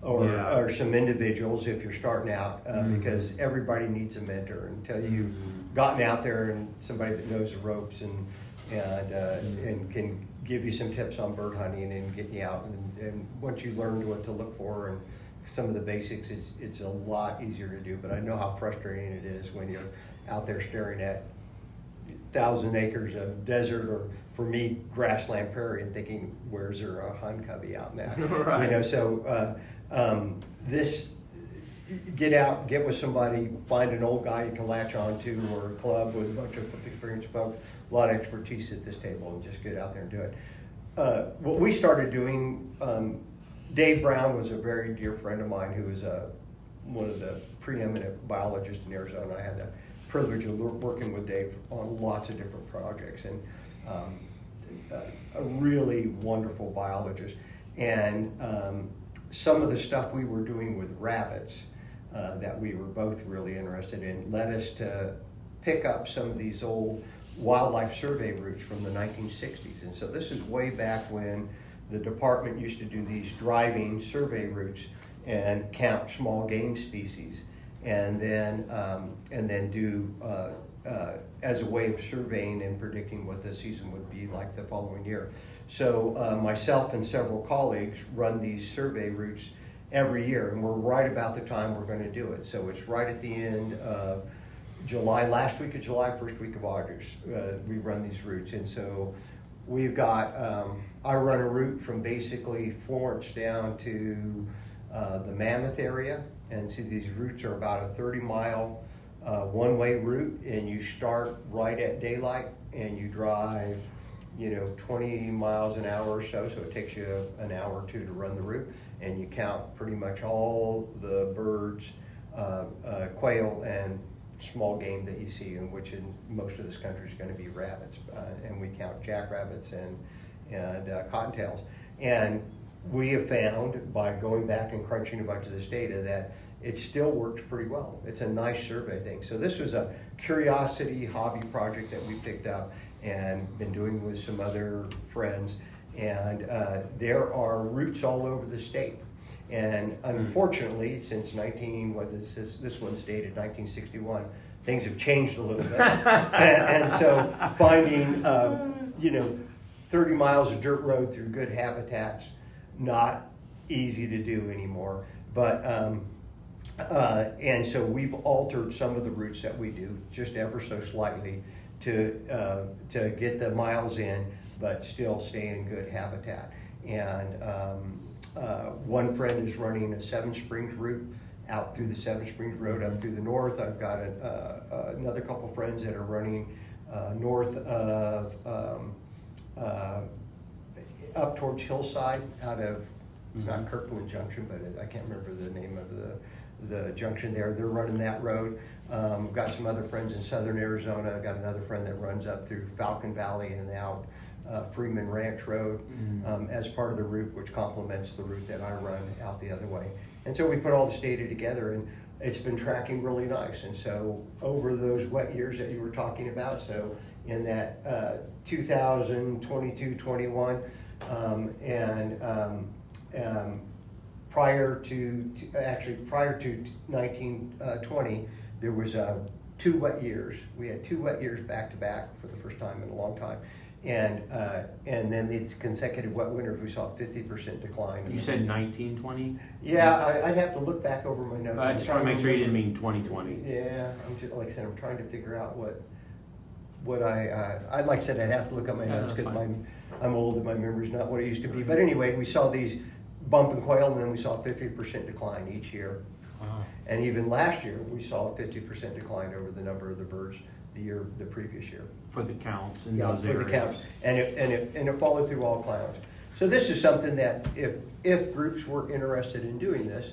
or some individuals if you're starting out, because everybody needs a mentor. Until you've gotten out there and somebody that knows the ropes and can give you some tips on bird hunting and get you out. And once you learn what to look for and some of the basics, it's a lot easier to do. But I know how frustrating it is when you're out there staring at 1,000 acres of desert, or for me, grassland prairie, and thinking, where's there a hun cubby out in that? Right. You know, so this, get out, get with somebody, find an old guy you can latch on to, or a club with a bunch of experienced folks, a lot of expertise at this table, and just get out there and do it. What we started doing, Dave Brown was a very dear friend of mine who was one of the preeminent biologists in Arizona. I had the privilege of working with Dave on lots of different projects, and a really wonderful biologist. And some of the stuff we were doing with rabbits that we were both really interested in led us to pick up some of these old wildlife survey routes from the 1960s. And so this is way back when the department used to do these driving survey routes and count small game species, and then do as a way of surveying and predicting what the season would be like the following year. So myself and several colleagues run these survey routes every year, and we're right about the time we're going to do it. So it's right at the end of July, last week of July, first week of August. We run these routes, and so we've got, I run a route from basically Florence down to the Mammoth area, and so these routes are about a 30-mile one-way route, and you start right at daylight, and you drive 20 miles an hour or so, so it takes you an hour or two to run the route, and you count pretty much all the birds, quail, and small game that you see, in which in most of this country is going to be rabbits, and we count jackrabbits and cottontails. And we have found, by going back and crunching a bunch of this data, that it still works pretty well. It's a nice survey thing. So this was a curiosity hobby project that we picked up and been doing with some other friends. And there are routes all over the state. And unfortunately, since this one's dated 1961, things have changed a little bit. and so finding, 30 miles of dirt road through good habitats, not easy to do anymore. But and so we've altered some of the routes that we do, just ever so slightly, to get the miles in, but still stay in good habitat. And one friend is running a Seven Springs route out through the Seven Springs Road up through the north. I've got another couple friends that are running north of up towards Hillside, out of, it's not Kirkland Junction, but I can't remember the name of the junction there. They're running that road. We've got some other friends in southern Arizona. I've got another friend that runs up through Falcon Valley and out Freeman Ranch Road as part of the route, which complements the route that I run out the other way. And so we put all this data together, and it's been tracking really nice. And so over those wet years that you were talking about, so in that 2022-21, prior to 1920, there was 2 wet years. We had 2 wet years back to back for the first time in a long time. And then these consecutive wet winters, we saw a 50% decline. You said 1920? Yeah, I'd have to look back over my notes. I just want to make sure you didn't mean 2020. Yeah, like I said, I'm trying to figure out what I like I said, I'd have to look at my notes because I'm old and my memory's not what it used to be. But anyway, we saw these bump and quail, and then we saw a 50% decline each year. Wow. And even last year, we saw a 50% decline over the number of the birds the previous year. For the counts in Yeah, those for areas. the counts, and it followed through all clouds. So this is something that if groups were interested in doing this,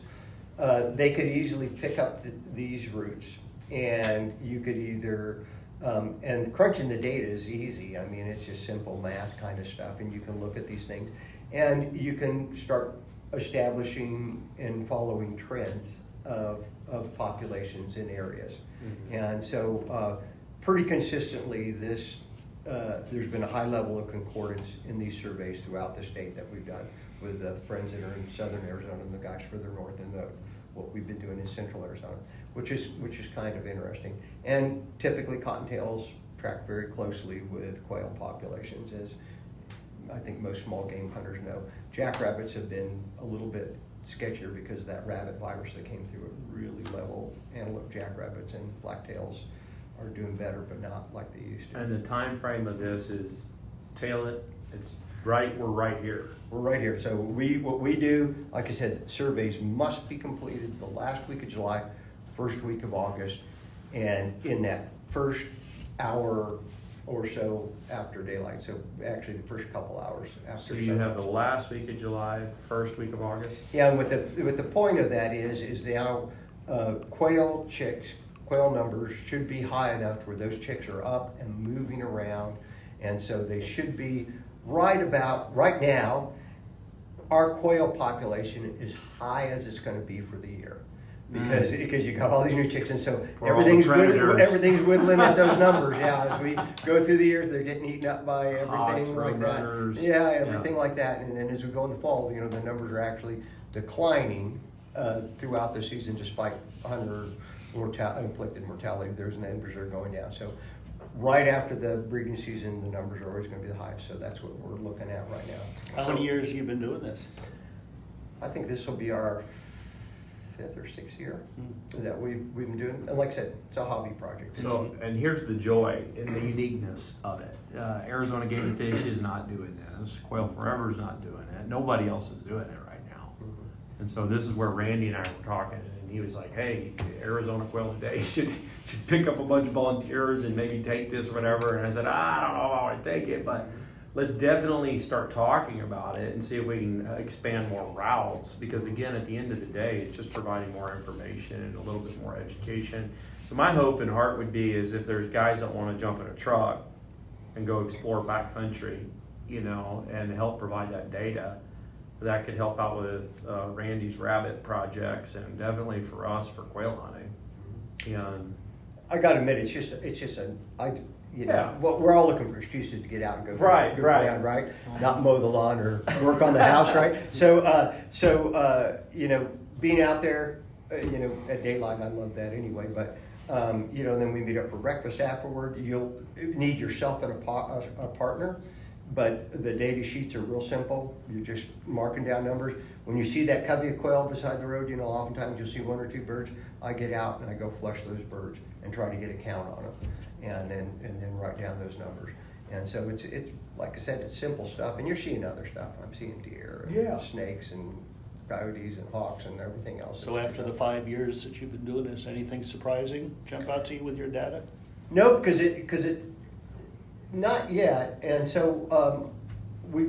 they could easily pick up these routes, and you could either and crunching the data is easy. I mean, it's just simple math kind of stuff, and you can look at these things. And you can start establishing and following trends of populations in areas. And so pretty consistently there's been a high level of concordance in these surveys throughout the state that we've done with the friends that are in southern Arizona and the guys further north and what we've been doing in central Arizona, which is kind of interesting. And typically cottontails track very closely with quail populations, as I think most small game hunters know. Jackrabbits have been a little bit sketchier because that rabbit virus that came through it really level antelope jackrabbits, and blacktails are doing better, but not like they used to. And the time frame of this is tail it. It's right. We're right here. We're right here. So what we do, like I said, surveys must be completed the last week of July, first week of August, and in that first hour or so after daylight. So actually the first couple hours after. So you have the last week of July, first week of August. Yeah, and with the point of that is now quail numbers should be high enough to where those chicks are up and moving around, and so they should be right now. Our quail population is high as it's going to be for the year, because you got all these new chicks, and so For all the predators. everything's whittling at those numbers. Yeah, as we go through the year, they're getting eaten up by everything Hawks, like that. roadrunners. Yeah, everything like that, and then as we go in the fall, the numbers are actually declining throughout the season, despite hunter inflicted mortality. Those numbers are going down. So right after the breeding season, the numbers are always going to be the highest. So that's what we're looking at right now. How many years have you been doing this? I think this will be our 5th or 6th year that we've been doing. And like I said, it's a hobby project. So, and here's the joy and the uniqueness of it. Arizona Game and Fish is not doing this. Quail Forever is not doing it. Nobody else is doing it right now. And so this is where Randy and I were talking, and he was like, hey, Arizona Quail Today should pick up a bunch of volunteers and maybe take this or whatever. And I said, I don't know if I want to take it, but let's definitely start talking about it and see if we can expand more routes, because again, at the end of the day, it's just providing more information and a little bit more education. So my hope and heart would be is if there's guys that want to jump in a truck and go explore backcountry, and help provide that data, that could help out with Randy's rabbit projects, and definitely for us for quail hunting. And I got to admit, it's just we're all looking for excuses to get out and go Right. around, right? Not mow the lawn or work on the house, right? So being out there, at daylight, I love that anyway. But then we meet up for breakfast afterward. You'll need yourself and a partner. But the data sheets are real simple. You're just marking down numbers. When you see that covey of quail beside the road, oftentimes you'll see 1 or 2 birds. I get out and I go flush those birds and try to get a count on them, and then write down those numbers. And so it's like I said, it's simple stuff. And you're seeing other stuff. I'm seeing deer and snakes and coyotes and hawks and everything else. So after the 5 years that you've been doing this, anything surprising jump out to you with your data? No, because it not yet. And so we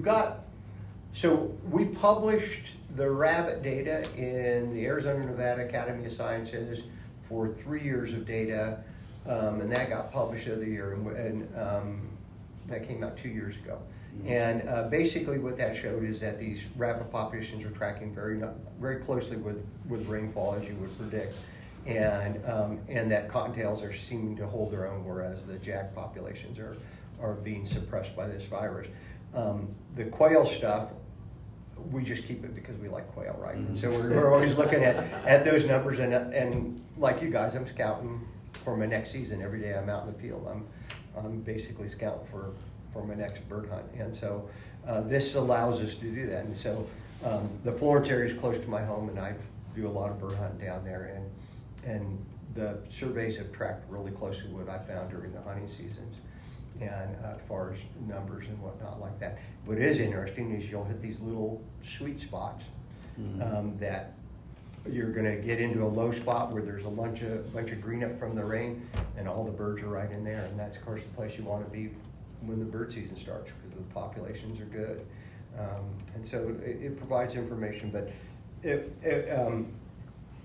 published the rabbit data in the Arizona Nevada Academy of Sciences for 3 years of data, and that got published the other year, and that came out 2 years ago. And basically what that showed is that these rabbit populations are tracking very, very closely with rainfall, as you would predict. And that cottontails are seeming to hold their own, whereas the jack populations are being suppressed by this virus. The quail stuff, we just keep it because we like quail, right? And so we're always looking at those numbers, and like you guys, I'm scouting for my next season. Every day I'm out in the field, I'm basically scouting for my next bird hunt. And so this allows us to do that. And so the Florence area is close to my home, and I do a lot of bird hunting down there, and the surveys have tracked really closely what I found during the hunting seasons, and as far as numbers and whatnot like that. What is interesting is you'll hit these little sweet spots that you're going to get into a low spot where there's a bunch of green up from the rain, and all the birds are right in there, and that's of course the place you want to be when the bird season starts, because the populations are good. And so it provides information, but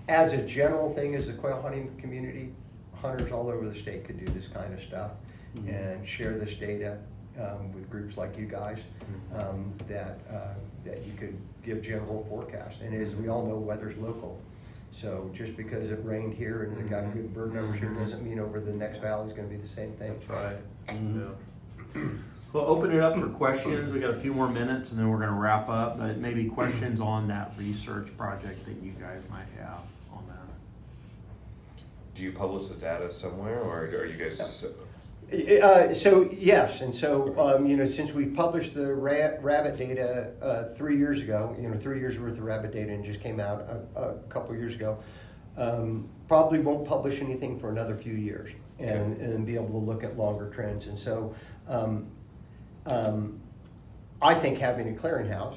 as a general thing, as the quail hunting community, hunters all over the state could do this kind of stuff and share this data with groups like you guys, that you could give general forecast. And as we all know, weather's local. So just because it rained here and it got good bird numbers here doesn't mean over the next valley is going to be the same thing. That's right. Yeah. Well, open it up for questions. We got a few more minutes and then we're going to wrap up. But maybe questions on that research project that you guys might have on that. Do you publish the data somewhere, or are you guys just? So yes, and so since we published the rabbit data 3 years ago, 3 years worth of rabbit data, and just came out a couple years ago, probably won't publish anything for another few years, and be able to look at longer trends. And so I think having a clearinghouse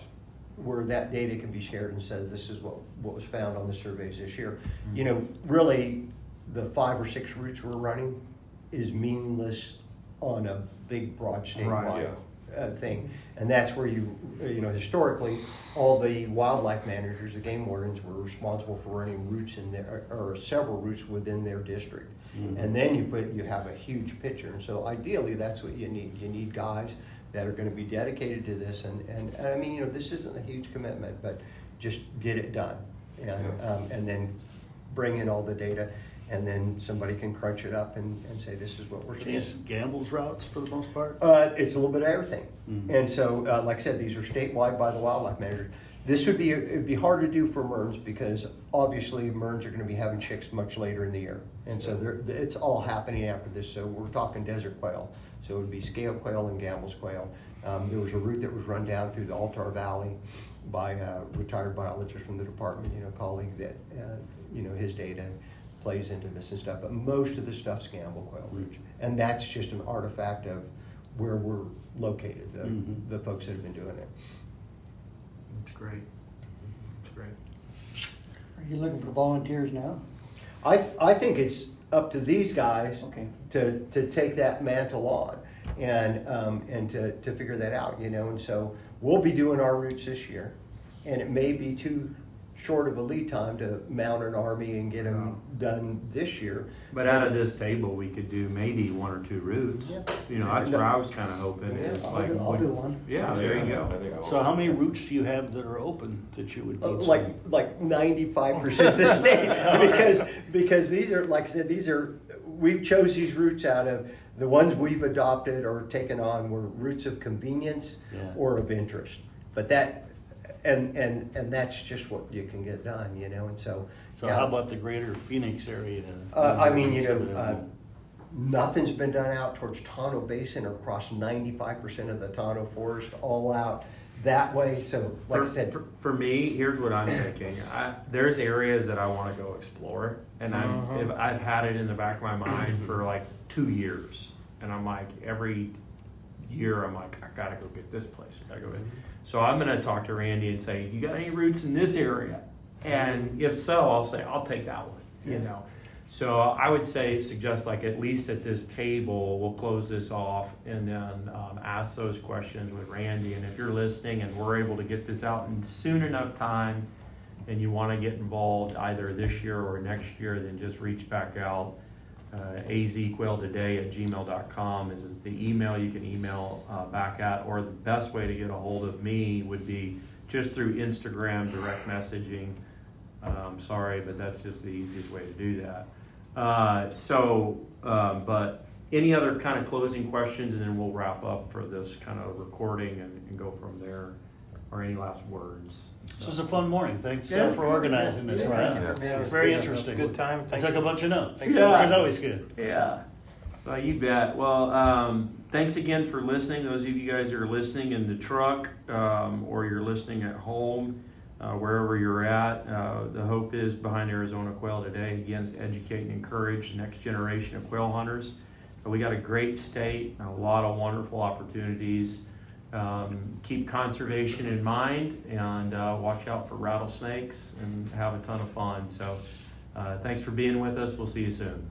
where that data can be shared and says this is what was found on the surveys this year, really the 5 or 6 routes we're running is meaningless on a big, broad statewide thing. And that's where historically, all the wildlife managers, the game wardens, were responsible for running routes in there, or several routes within their district. Mm-hmm. And then you have a huge picture. And so ideally, that's what you need. You need guys that are going to be dedicated to this. And I mean, this isn't a huge commitment, but just get it done. And then bring in all the data. And then somebody can crunch it up and say, this is what we're seeing. Is Gamble's routes for the most part? It's a little bit of everything. Mm-hmm. And so, like I said, these are statewide by the wildlife manager. This it'd be hard to do for Merns because obviously Merns are going to be having chicks much later in the year. And so it's all happening after this. So we're talking desert quail. So it would be scale quail and Gamble's quail. There was a route that was run down through the Altar Valley by a retired biologist from the department, colleague that, his data plays into this and stuff, but most of the stuff's Gamble quail routes, and that's just an artifact of where we're located, the folks that have been doing it. That's great. That's great. Are you looking for volunteers now? I think it's up to these guys Okay. to take that mantle on and to figure that out, and so we'll be doing our routes this year, and it may be too short of a lead time to mount an army and get them done this year. But out of this table, we could do maybe 1 or 2 routes. Yeah. That's where I was kind of hoping. Yeah, Is I'll do one. Yeah, there you I go. think So how many routes do you have that are open that you would need? Like 95% of the state, because these are, like I said, we've chose these routes out of the ones we've adopted or taken on were routes of convenience or of interest. But that. And that's just what you can get done, and so. So how about the greater Phoenix area? Nothing's been done out towards Tonto Basin or across 95% of the Tonto Forest, all out that way. So, like I said, for me, here's what I'm thinking. There's areas that I want to go explore, and I've had it in the back of my mind for like 2 years, and I'm like every year I'm like I gotta go get this place. I gotta go in. So I'm going to talk to Randy and say, you got any routes in this area? And if so, I'll say, I'll take that one, So I would suggest like at least at this table, we'll close this off and then ask those questions with Randy. And if you're listening and we're able to get this out in soon enough time and you want to get involved either this year or next year, then just reach back out. azquailtoday@gmail.com is the email you can email back at, or the best way to get a hold of me would be just through Instagram direct messaging. Sorry, but that's just the easiest way to do that. But any other kind of closing questions, and then we'll wrap up for this kind of recording and go from there, or any last words? This was a fun morning. Thanks Yeah. for organizing this, Ryan. Yeah. It's very interesting. Good time. I took a bunch of notes, which Yeah. is always good. Yeah, well, you bet. Well, thanks again for listening. Those of you guys that are listening in the truck or you're listening at home, wherever you're at, the hope is behind Arizona Quail Today, again, is educate and encourage the next generation of quail hunters. We got a great state, a lot of wonderful opportunities. Keep conservation in mind and watch out for rattlesnakes and have a ton of fun. So thanks for being with us. We'll see you soon.